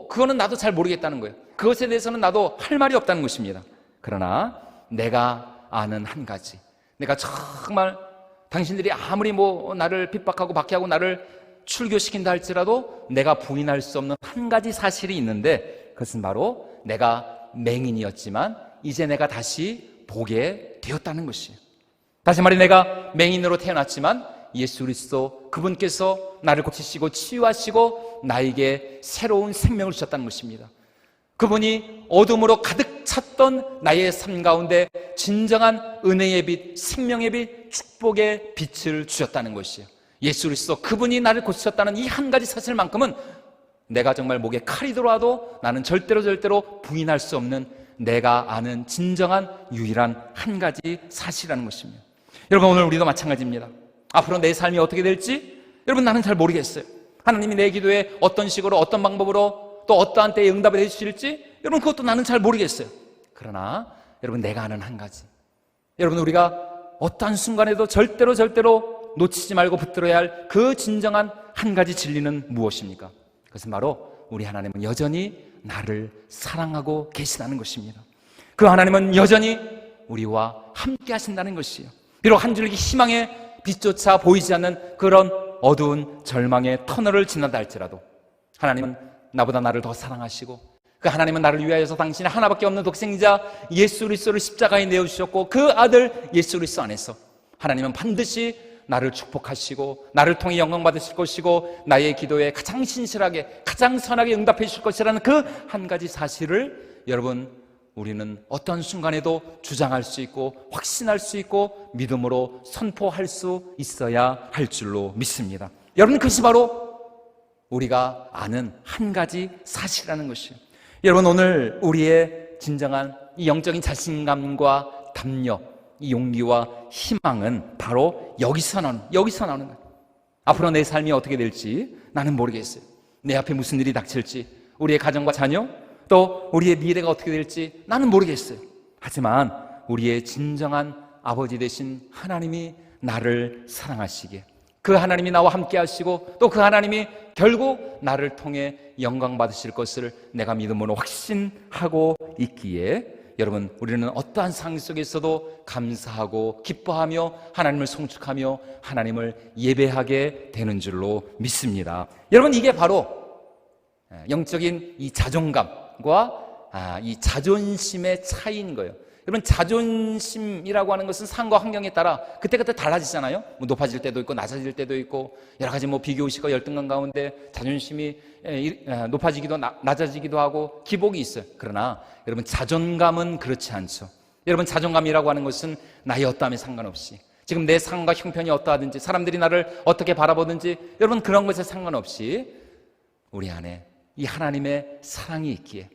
그거는 나도 잘 모르겠다는 거예요. 그것에 대해서는 나도 할 말이 없다는 것입니다. 그러나 내가 아는 한 가지, 내가 정말 당신들이 아무리 나를 핍박하고 박해하고 나를 출교시킨다 할지라도 내가 부인할 수 없는 한 가지 사실이 있는데, 그것은 바로 내가 맹인이었지만 이제 내가 다시 보게 되었다는 것이에요. 다시 말해, 내가 맹인으로 태어났지만 예수 그리스도 그분께서 나를 고치시고 치유하시고 나에게 새로운 생명을 주셨다는 것입니다. 그분이 어둠으로 가득 찼던 나의 삶 가운데 진정한 은혜의 빛, 생명의 빛, 축복의 빛을 주셨다는 것이에요. 예수 그리스도 그분이 나를 고치셨다는 이 한 가지 사실만큼은 내가 정말 목에 칼이 들어와도 나는 절대로 부인할 수 없는, 내가 아는 진정한 유일한 한 가지 사실이라는 것입니다. 여러분, 오늘 우리도 마찬가지입니다. 앞으로 내 삶이 어떻게 될지 여러분, 나는 잘 모르겠어요. 하나님이 내 기도에 어떤 식으로, 어떤 방법으로, 또 어떠한 때에 응답을 해주실지 여러분, 그것도 나는 잘 모르겠어요. 그러나 여러분, 내가 아는 한 가지, 여러분, 우리가 어떠한 순간에도 절대로 놓치지 말고 붙들어야 할 그 진정한 한 가지 진리는 무엇입니까? 그것은 바로 우리 하나님은 여전히 나를 사랑하고 계시다는 것입니다. 그 하나님은 여전히 우리와 함께 하신다는 것이에요. 비록 한 줄기 희망의 빛조차 보이지 않는 그런 어두운 절망의 터널을 지나다 할지라도 하나님은 나보다 나를 더 사랑하시고, 그 하나님은 나를 위하여서 당신의 하나밖에 없는 독생자 예수 그리스도를 십자가에 내어주셨고, 그 아들 예수 그리스도 안에서 하나님은 반드시 나를 축복하시고 나를 통해 영광 받으실 것이고 나의 기도에 가장 신실하게 가장 선하게 응답해 주실 것이라는 그 한 가지 사실을 여러분, 우리는 어떤 순간에도 주장할 수 있고 확신할 수 있고 믿음으로 선포할 수 있어야 할 줄로 믿습니다. 여러분, 그것이 바로 우리가 아는 한 가지 사실이라는 것이에요. 여러분, 오늘 우리의 진정한 이 영적인 자신감과 담력, 이 용기와 희망은 바로 여기서 나오는 거예요. 앞으로 내 삶이 어떻게 될지 나는 모르겠어요. 내 앞에 무슨 일이 닥칠지, 우리의 가정과 자녀, 또 우리의 미래가 어떻게 될지 나는 모르겠어요. 하지만 우리의 진정한 아버지 되신 하나님이 나를 사랑하시기에, 그 하나님이 나와 함께 하시고 또 그 하나님이 결국 나를 통해 영광 받으실 것을 내가 믿음으로 확신하고 있기에, 여러분, 우리는 어떠한 상황 속에서도 감사하고 기뻐하며 하나님을 송축하며 하나님을 예배하게 되는 줄로 믿습니다. 여러분, 이게 바로 영적인 이 자존감과 이 자존심의 차이인 거예요. 여러분, 자존심이라고 하는 것은 상황과 환경에 따라 그때그때 달라지잖아요. 뭐 높아질 때도 있고 낮아질 때도 있고 여러 가지 뭐 비교의식과 열등감 가운데 자존심이 높아지기도 낮아지기도 하고 기복이 있어요. 그러나 여러분, 자존감은 그렇지 않죠. 여러분, 자존감이라고 하는 것은 나의 어떠함에 상관없이, 지금 내 상황과 형편이 어떠하든지, 사람들이 나를 어떻게 바라보든지, 여러분 그런 것에 상관없이 우리 안에 이 하나님의 사랑이 있기에,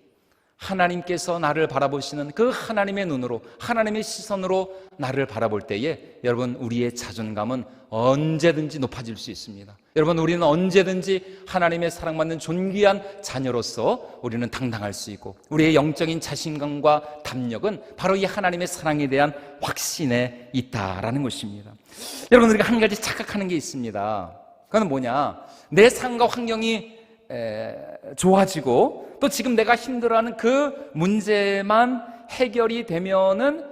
하나님께서 나를 바라보시는 그 하나님의 눈으로, 하나님의 시선으로 나를 바라볼 때에 여러분, 우리의 자존감은 언제든지 높아질 수 있습니다. 여러분, 우리는 언제든지 하나님의 사랑받는 존귀한 자녀로서 우리는 당당할 수 있고, 우리의 영적인 자신감과 담력은 바로 이 하나님의 사랑에 대한 확신에 있다라는 것입니다. 여러분, 우리가 한 가지 착각하는 게 있습니다. 그건 뭐냐, 내 상황과 환경이 좋아지고 또 지금 내가 힘들어하는 그 문제만 해결이 되면은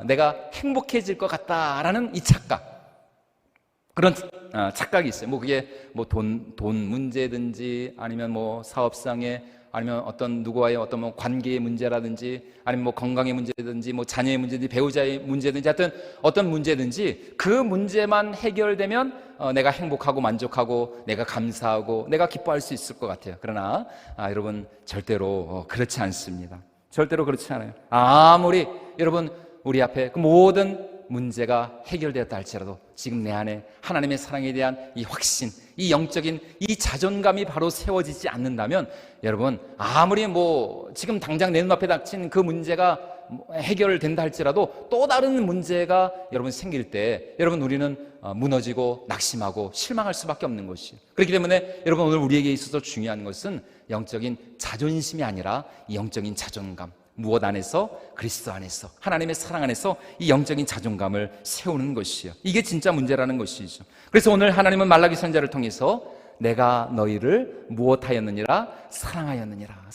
내가 행복해질 것 같다라는 이 착각, 그런 착각이 있어요. 뭐 그게 뭐 돈 문제든지, 아니면 뭐 사업상의, 아니면 어떤 누구와의 어떤 뭐 관계의 문제라든지, 아니면 뭐 건강의 문제든지, 뭐 자녀의 문제든지, 배우자의 문제든지, 하여튼 어떤 문제든지 그 문제만 해결되면 내가 행복하고 만족하고 내가 감사하고 내가 기뻐할 수 있을 것 같아요. 그러나 여러분, 절대로 그렇지 않습니다. 절대로 그렇지 않아요. 아무리 여러분 우리 앞에 그 모든 문제가 해결되었다 할지라도 지금 내 안에 하나님의 사랑에 대한 이 확신, 이 영적인 이 자존감이 바로 세워지지 않는다면, 여러분 아무리 뭐 지금 당장 내 눈앞에 닥친 그 문제가 해결된다 할지라도 또 다른 문제가 여러분 생길 때 여러분, 우리는 무너지고 낙심하고 실망할 수밖에 없는 것이에요. 그렇기 때문에 여러분, 오늘 우리에게 있어서 중요한 것은 영적인 자존심이 아니라 이 영적인 자존감, 무엇 안에서? 그리스도 안에서, 하나님의 사랑 안에서 이 영적인 자존감을 세우는 것이요, 이게 진짜 문제라는 것이죠. 그래서 오늘 하나님은 말라기 선지자를 통해서 내가 너희를 무엇하였느니라? 사랑하였느니라.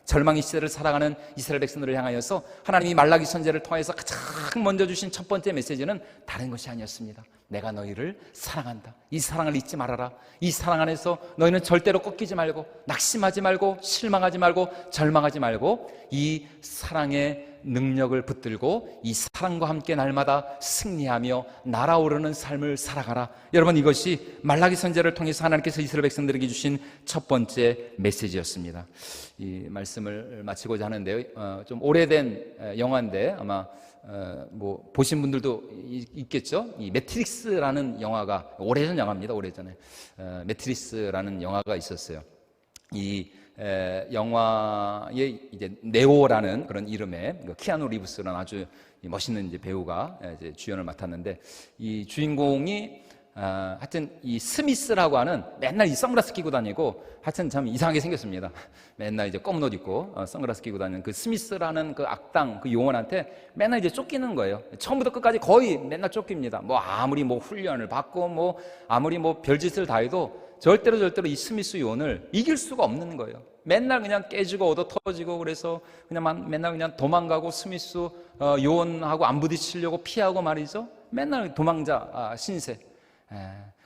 절망의 시대를 살아가는 이스라엘 백성들을 향하여서 하나님이 말라기 선지자를 통해서 가장 먼저 주신 첫 번째 메시지는 다른 것이 아니었습니다. 내가 너희를 사랑한다. 이 사랑을 잊지 말아라. 이 사랑 안에서 너희는 절대로 꺾이지 말고, 낙심하지 말고, 실망하지 말고, 절망하지 말고, 이 사랑의 능력을 붙들고 이 사랑과 함께 날마다 승리하며 날아오르는 삶을 살아가라. 여러분, 이것이 말라기 선지자를 통해서 하나님께서 이스라엘 백성들에게 주신 첫 번째 메시지였습니다. 이 말씀을 마치고자 하는데요, 좀 오래된 영화인데 아마 뭐 보신 분들도 있겠죠. 이 매트릭스라는 영화가, 오래전 영화입니다. 오래전에 매트릭스라는 영화가 있었어요. 이 영화의 이제 네오라는 그런 이름의 키아누 리브스라는 아주 멋있는 이제 배우가 이제 주연을 맡았는데, 이 주인공이 하여튼 이 스미스라고 하는, 맨날 이 선글라스 끼고 다니고 하여튼 참 이상하게 생겼습니다. 맨날 이제 검은 옷 입고 선글라스 끼고 다니는 그 스미스라는 그 악당, 그 요원한테 맨날 이제 쫓기는 거예요. 처음부터 끝까지 거의 맨날 쫓깁니다. 뭐 아무리 뭐 훈련을 받고 뭐 아무리 뭐 별짓을 다 해도 절대로 이 스미스 요원을 이길 수가 없는 거예요. 맨날 그냥 깨지고 얻어 터지고, 그래서 그냥 맨날 그냥 도망가고, 스미스 요원하고 안 부딪히려고 피하고 말이죠. 맨날 도망자 신세.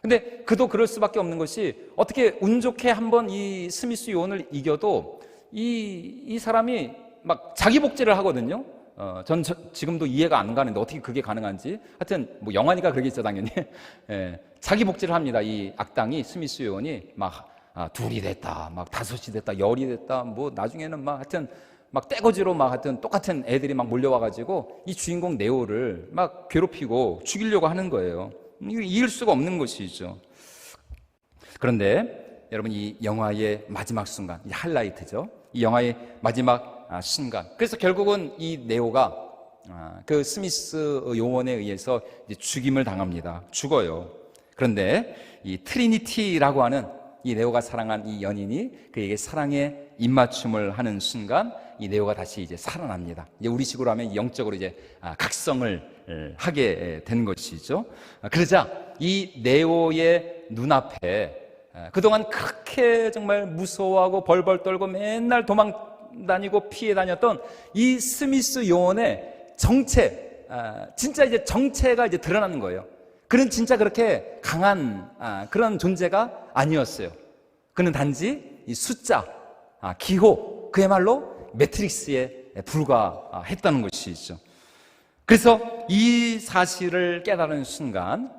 근데 그도 그럴 수밖에 없는 것이, 어떻게 운 좋게 한번 이 스미스 요원을 이겨도 이 사람이 막 자기 복제를 하거든요. 전 지금도 이해가 안 가는데 어떻게 그게 가능한지. 하여튼 뭐 영화니까 그러겠죠, 당연히. 자기 복제를 합니다. 이 악당이, 스미스 요원이 막 둘이 됐다, 막 다섯이 됐다, 열이 됐다, 뭐 나중에는 막 하여튼 막 떼거지로 막 하여튼 똑같은 애들이 막 몰려와가지고 이 주인공 네오를 막 괴롭히고 죽이려고 하는 거예요. 이길 수가 없는 것이죠. 그런데 여러분, 이 영화의 마지막 순간, 이 하이라이트죠. 이 영화의 마지막 순간. 그래서 결국은 이 네오가 그 스미스 요원에 의해서 이제 죽임을 당합니다. 죽어요. 그런데 이 트리니티라고 하는 이 네오가 사랑한 이 연인이 그에게 사랑의 입맞춤을 하는 순간, 이 네오가 다시 이제 살아납니다. 이제 우리식으로 하면 영적으로 이제 각성을 하게 된 것이죠. 그러자 이 네오의 눈앞에 그동안 그렇게 정말 무서워하고 벌벌 떨고 맨날 도망 다니고 피해 다녔던 이 스미스 요원의 정체, 진짜 이제 정체가 이제 드러나는 거예요. 그는 진짜 그렇게 강한 그런 존재가 아니었어요. 그는 단지 이 숫자, 기호, 그야말로 매트릭스에 불과했다는 것이죠. 그래서 이 사실을 깨달은 순간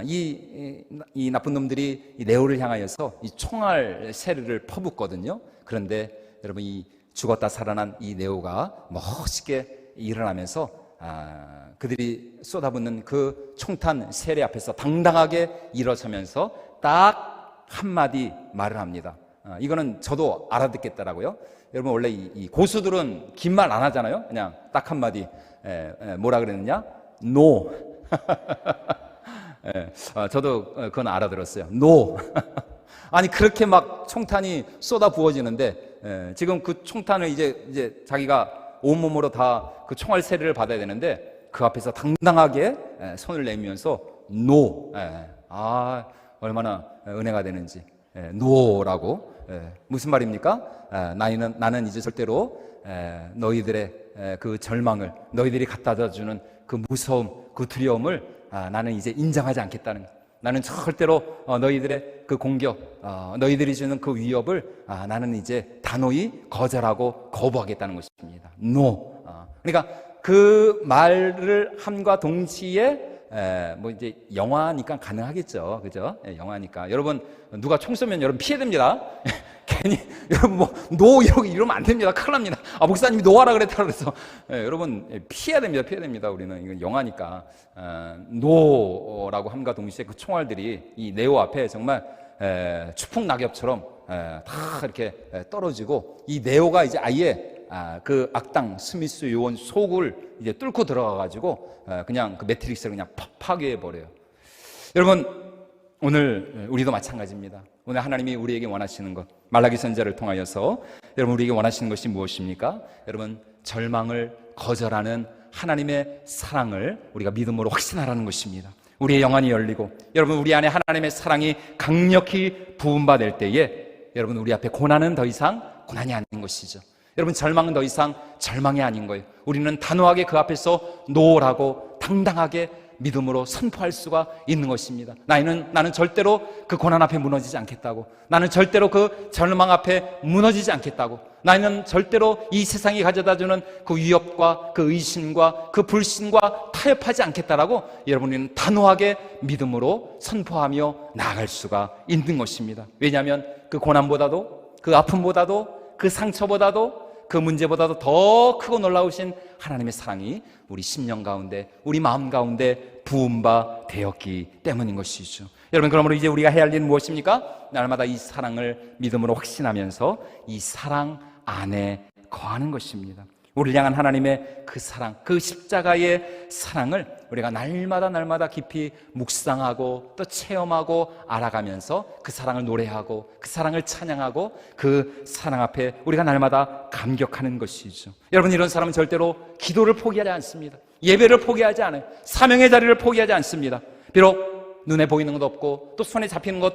이 나쁜 놈들이 이 네오를 향하여서 이 총알 세례를 퍼붓거든요. 그런데 여러분, 이 죽었다 살아난 이 네오가 멋있게 일어나면서 그들이 쏟아붓는 그 총탄 세례 앞에서 당당하게 일어서면서 딱 한마디 말을 합니다. 이거는 저도 알아듣겠더라고요. 여러분, 원래 이 고수들은 긴 말 안 하잖아요. 그냥 딱 한마디. 뭐라 그랬느냐? No. 저도 그건 알아들었어요. No. 아니, 그렇게 막 총탄이 쏟아 부어지는데, 지금 그 총탄을 이제 자기가 온몸으로 다 그 총알 세례를 받아야 되는데, 그 앞에서 당당하게 손을 내밀면서 No. 얼마나 은혜가 되는지. 노라고. 무슨 말입니까? 나는 이제 절대로 너희들의 그 절망을, 너희들이 갖다 주는 그 무서움, 그 두려움을 나는 이제 인정하지 않겠다는, 나는 절대로 너희들의 그 공격, 너희들이 주는 그 위협을 나는 이제 단호히 거절하고 거부하겠다는 것입니다. No. 그러니까 그 말을 함과 동시에 뭐 이제 영화니까 가능하겠죠, 그죠? 영화니까. 여러분, 누가 총 쏘면 여러분 피해야 됩니다. 괜히 여러분 노 이러면 안 됩니다. 큰일 납니다. 목사님이 노하라 그랬다 그래서 여러분 피해야 됩니다. 우리는 이건 영화니까. 노라고 함과 동시에 그 총알들이 이 네오 앞에 정말 추풍 낙엽처럼 다 이렇게 떨어지고, 이 네오가 이제 아예 그 악당 스미스 요원 속을 이제 뚫고 들어가가지고 그냥 그 매트릭스를 그냥 파괴해 버려요. 여러분, 오늘 우리도 마찬가지입니다. 오늘 하나님이 우리에게 원하시는 것, 말라기 선지자를 통하여서 여러분 우리에게 원하시는 것이 무엇입니까? 여러분, 절망을 거절하는 하나님의 사랑을 우리가 믿음으로 확신하라는 것입니다. 우리의 영안이 열리고, 여러분 우리 안에 하나님의 사랑이 강력히 부음받을 때에 여러분 우리 앞에 고난은 더 이상 고난이 아닌 것이죠. 여러분, 절망은 더 이상 절망이 아닌 거예요. 우리는 단호하게 그 앞에서 노라고 당당하게 믿음으로 선포할 수가 있는 것입니다. 나는 절대로 그 고난 앞에 무너지지 않겠다고, 나는 절대로 그 절망 앞에 무너지지 않겠다고, 나는 절대로 이 세상이 가져다주는 그 위협과 그 의심과 그 불신과 타협하지 않겠다라고 여러분은 단호하게 믿음으로 선포하며 나아갈 수가 있는 것입니다. 왜냐하면 그 고난보다도, 그 아픔보다도, 그 상처보다도, 그 문제보다도 더 크고 놀라우신 하나님의 사랑이 우리 심령 가운데, 우리 마음 가운데 부음바 되었기 때문인 것이죠. 여러분, 그러므로 이제 우리가 해야 할 일은 무엇입니까? 날마다 이 사랑을 믿음으로 확신하면서 이 사랑 안에 거하는 것입니다. 우리를 향한 하나님의 그 사랑, 그 십자가의 사랑을 우리가 날마다 깊이 묵상하고 또 체험하고 알아가면서 그 사랑을 노래하고 그 사랑을 찬양하고 그 사랑 앞에 우리가 날마다 감격하는 것이죠. 여러분, 이런 사람은 절대로 기도를 포기하지 않습니다. 예배를 포기하지 않아요. 사명의 자리를 포기하지 않습니다. 비록 눈에 보이는 것 없고 또 손에 잡히는 것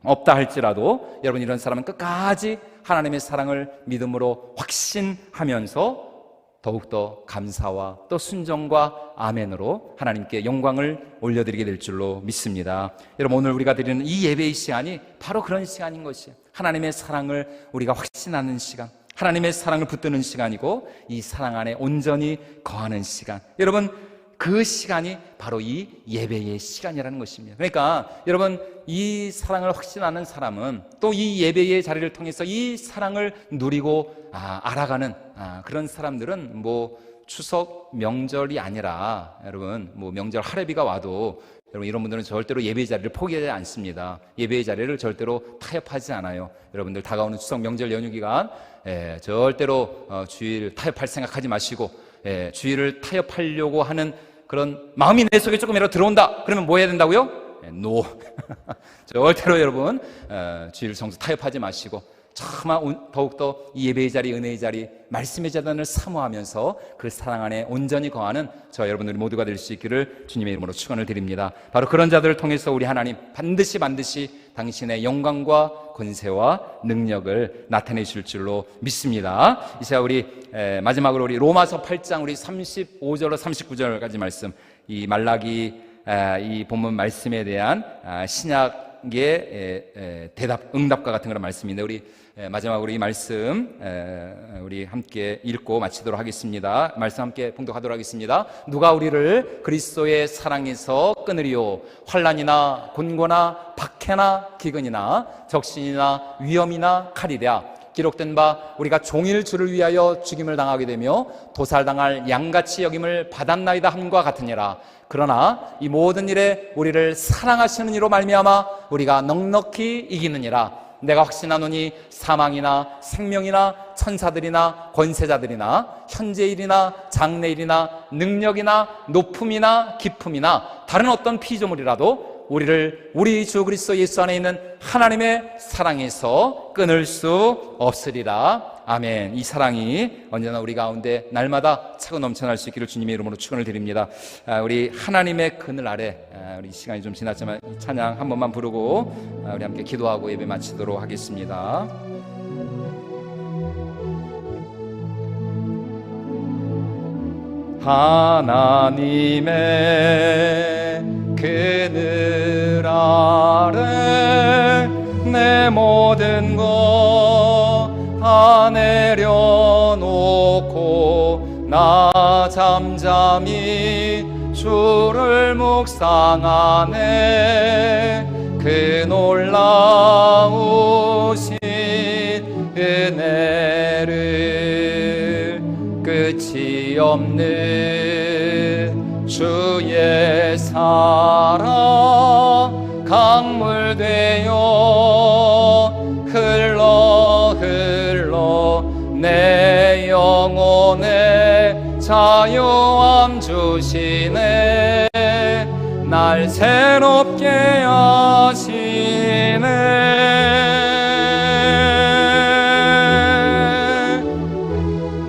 없다 할지라도 여러분, 이런 사람은 끝까지 하나님의 사랑을 믿음으로 확신하면서 더욱더 감사와 또 순종과 아멘으로 하나님께 영광을 올려드리게 될 줄로 믿습니다. 여러분, 오늘 우리가 드리는 이 예배의 시간이 바로 그런 시간인 것이에요. 하나님의 사랑을 우리가 확신하는 시간, 하나님의 사랑을 붙드는 시간이고, 이 사랑 안에 온전히 거하는 시간, 여러분 그 시간이 바로 이 예배의 시간이라는 것입니다. 그러니까 여러분, 이 사랑을 확신하는 사람은 또 이 예배의 자리를 통해서 이 사랑을 누리고 알아가는 그런 사람들은 뭐 추석 명절이 아니라 여러분 뭐 명절 할애비가 와도 여러분, 이런 분들은 절대로 예배의 자리를 포기하지 않습니다. 예배의 자리를 절대로 타협하지 않아요. 여러분들 다가오는 추석 명절 연휴 기간 절대로 주일 타협할 생각하지 마시고, 주일을 타협하려고 하는 그런 마음이 내 속에 조금이라도 들어온다 그러면 뭐 해야 된다고요? 노. 절대로 여러분 주일 성수 타협하지 마시고 차마 더욱더 이 예배의 자리, 은혜의 자리, 말씀의 자단을 사모하면서 그 사랑 안에 온전히 거하는 저 여러분들이 모두가 될 수 있기를 주님의 이름으로 축원을 드립니다. 바로 그런 자들을 통해서 우리 하나님 반드시 당신의 영광과 권세와 능력을 나타내실 줄로 믿습니다. 이제 우리 마지막으로 우리 로마서 8장 우리 35절로 39절까지 말씀, 이 말라기 이 본문 말씀에 대한 신약 신학의 응답과 같은 그런 말씀인데, 우리 마지막으로 이 말씀 우리 함께 읽고 마치도록 하겠습니다. 말씀 함께 봉독하도록 하겠습니다. 누가 우리를 그리스도의 사랑에서 끊으리요? 환난이나 곤고나 박해나 기근이나 적신이나 위험이나 칼이랴. 기록된 바 우리가 종일 주를 위하여 죽임을 당하게 되며 도살당할 양같이 여김을 받았나이다 함과 같으니라. 그러나 이 모든 일에 우리를 사랑하시는 이로 말미암아 우리가 넉넉히 이기느니라. 내가 확신하노니 사망이나 생명이나 천사들이나 권세자들이나 현재일이나 장래일이나 능력이나 높음이나 깊음이나 다른 어떤 피조물이라도 우리를 우리 주 그리스도 예수 안에 있는 하나님의 사랑에서 끊을 수 없으리라. 아멘. 이 사랑이 언제나 우리 가운데 날마다 차고 넘쳐날 수 있기를 주님의 이름으로 축원을 드립니다. 우리 하나님의 그늘 아래, 우리 시간이 좀 지났지만 이 찬양 한 번만 부르고 우리 함께 기도하고 예배 마치도록 하겠습니다. 하나님의 그늘 아래 내 모든 것 다 내려놓고 나 잠잠히 주를 묵상하네. 그 놀라우신 은혜를 끝이 없는 주의 사랑 강물 되어 흘러 내 영혼에 자유함 주시네. 날 새롭게 하시네.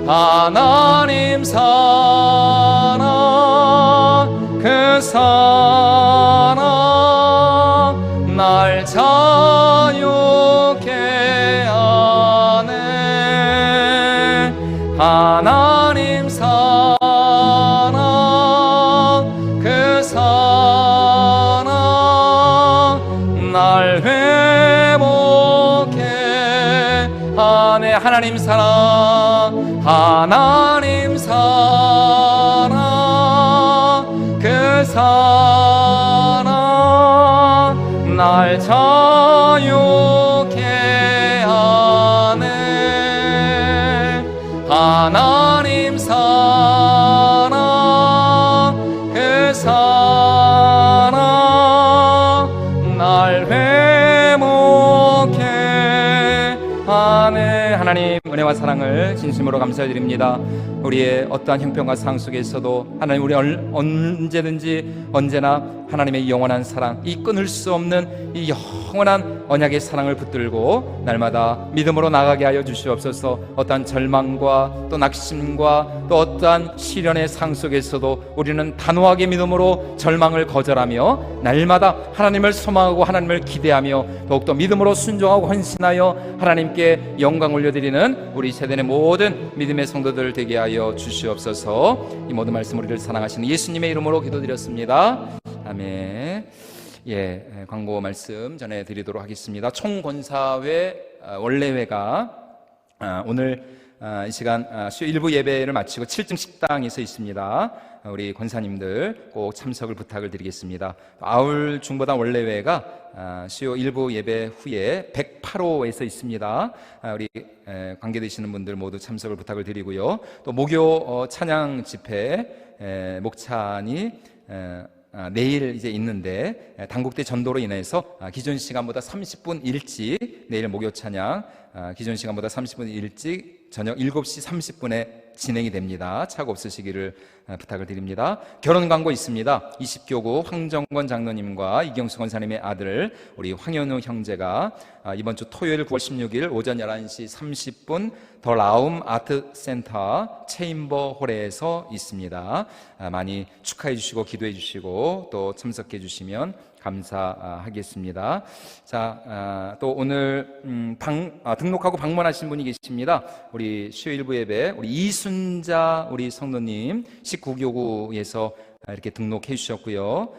하나님 사랑 그 사랑 날 자유케 하네. 하나님 사랑 그 사랑 날 회복해 하네. 하나님 사랑 하나님 사랑 그 사랑 날 자유케 하네. 하나님 사랑 그 사랑 날 회복해 하네. 하나님 은혜와 사랑을 진심으로 감사드립니다. 우리의 어떠한 형편과 상황 속에서도 하나님 우리 언제든지 언제나 하나님의 영원한 사랑, 이 끊을 수 없는 이 영원한 언약의 사랑을 붙들고 날마다 믿음으로 나가게 하여 주시옵소서. 어떠한 절망과 또 낙심과 또 어떠한 시련의 상황 속에서도 우리는 단호하게 믿음으로 절망을 거절하며 날마다 하나님을 소망하고 하나님을 기대하며 더욱더 믿음으로 순종하고 헌신하여 하나님께 영광 올려드리는 우리 세대의 모든 믿음의 성도들 되게 하여 주시옵소서. 이 모든 말씀 우리를 사랑하시는 예수님의 이름으로 기도드렸습니다. 아멘. 광고 말씀 전해드리도록 하겠습니다. 총권사회 원래회가 오늘 이 시간 수요 일부 예배를 마치고 7층 식당에서 있습니다. 우리 권사님들 꼭 참석을 부탁을 드리겠습니다. 아울 중보단 원래회가 수요 일부 예배 후에 108호에서 있습니다. 우리 관계되시는 분들 모두 참석을 부탁을 드리고요. 또 목요 찬양 집회 목찬이 내일 이제 있는데 단국대 전도로 인해서 기존 시간보다 30분 일찍 내일 목요 찬양 기존 시간보다 30분 일찍 저녁 7시 30분에 진행이 됩니다. 착오 없으시기를 부탁을 드립니다. 결혼 광고 있습니다. 20교구 황정권 장로님과 이경수 권사님의 아들 우리 황현우 형제가 이번 주 토요일 9월 16일 오전 11시 30분 더 라움 아트센터 체인버 홀에서 있습니다. 많이 축하해 주시고 기도해 주시고 또 참석해 주시면 감사하겠습니다. 자, 또 오늘 등록하고 방문하신 분이 계십니다. 우리 수요 일부 예배 우리 이순자 우리 성도님 19교구에서 이렇게 등록해 주셨고요.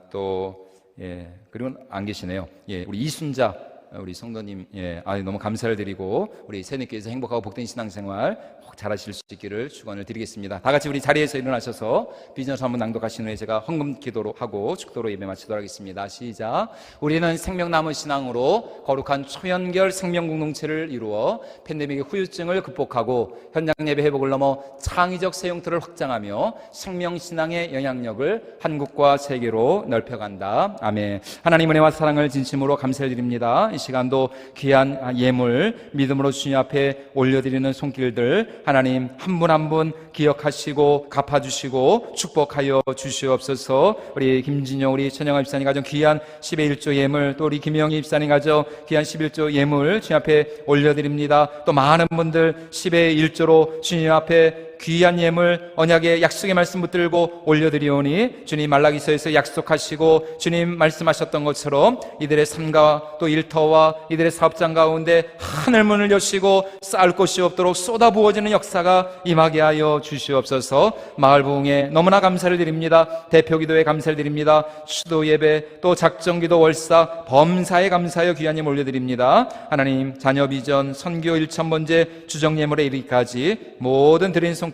또 예, 그리고 안 계시네요. 예, 우리 이순자 우리 성도님, 예, 너무 감사를 드리고 우리 새누리교회에서 행복하고 복된 신앙생활 잘하실 수 있기를 축원을 드리겠습니다. 다 같이 우리 자리에서 일어나셔서 비전서 한번 낭독하신 후에 제가 헌금 기도로 하고 축도로 예배 마치도록 하겠습니다. 시작. 우리는 생명나무 신앙으로 거룩한 초연결 생명 공동체를 이루어 팬데믹의 후유증을 극복하고 현장 예배 회복을 넘어 창의적 새 형태를 확장하며 생명신앙의 영향력을 한국과 세계로 넓혀간다. 아멘. 하나님 은혜와 사랑을 진심으로 감사를 드립니다. 이 시간도 귀한 예물 믿음으로 주님 앞에 올려드리는 손길들 하나님 한 분 한 분 기억하시고 갚아주시고 축복하여 주시옵소서. 우리 김진영 우리 천영아 집사님 가정 귀한 10의 1조 예물, 또 우리 김영희 집사님 가정 귀한 11조 예물 주님 앞에 올려드립니다. 또 많은 분들 10의 1조로 주님 앞에 귀한 예물 언약의 약속의 말씀 붙들고 올려드리오니 주님 말라기서에서 약속하시고 주님 말씀하셨던 것처럼 이들의 삶과 또 일터와 이들의 사업장 가운데 하늘문을 여시고 쌓을 곳이 없도록 쏟아부어지는 역사가 임하게 하여 주시옵소서. 마을부흥에 너무나 감사를 드립니다. 대표기도에 감사를 드립니다. 수도예배 또 작정기도 월사 범사에 감사하여 귀한 예물 올려드립니다. 하나님 자녀 비전 선교 1,000번째 주정예물에 이르기까지 모든 드린 손길들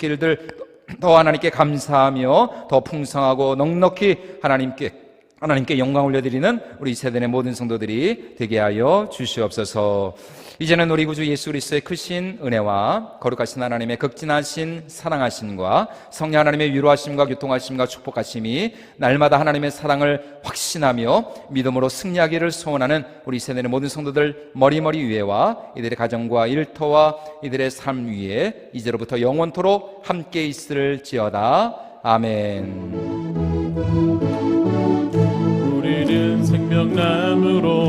더 하나님께 감사하며 더 풍성하고 넉넉히 하나님께 영광 올려드리는 우리 세대의 모든 성도들이 되게 하여 주시옵소서. 이제는 우리 구주 예수 그리스도의 크신 은혜와 거룩하신 하나님의 극진하신 사랑하심과 성령 하나님의 위로하심과 교통하심과 축복하심이 날마다 하나님의 사랑을 확신하며 믿음으로 승리하기를 소원하는 우리 세대의 모든 성도들 머리머리 위에와 이들의 가정과 일터와 이들의 삶 위에 이제로부터 영원토록 함께 있을지어다. 아멘. 우리는 생명나무로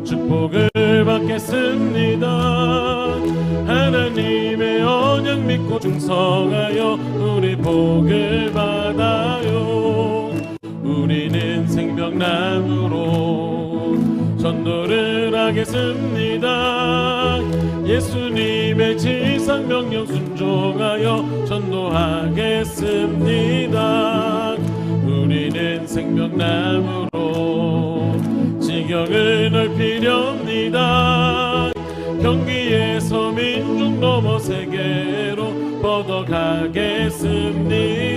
축복을 받겠습니다. 하나님의 언약 믿고 충성하여 우리 복을 받아요. 우리는 생명나무로 전도를 하겠습니다. 예수님의 지상명령 순종하여 전도하겠습니다. 우리는 생명나무로 지경을 넓히렵니다. 경기에서 민족 넘어 세계로 뻗어가겠습니다.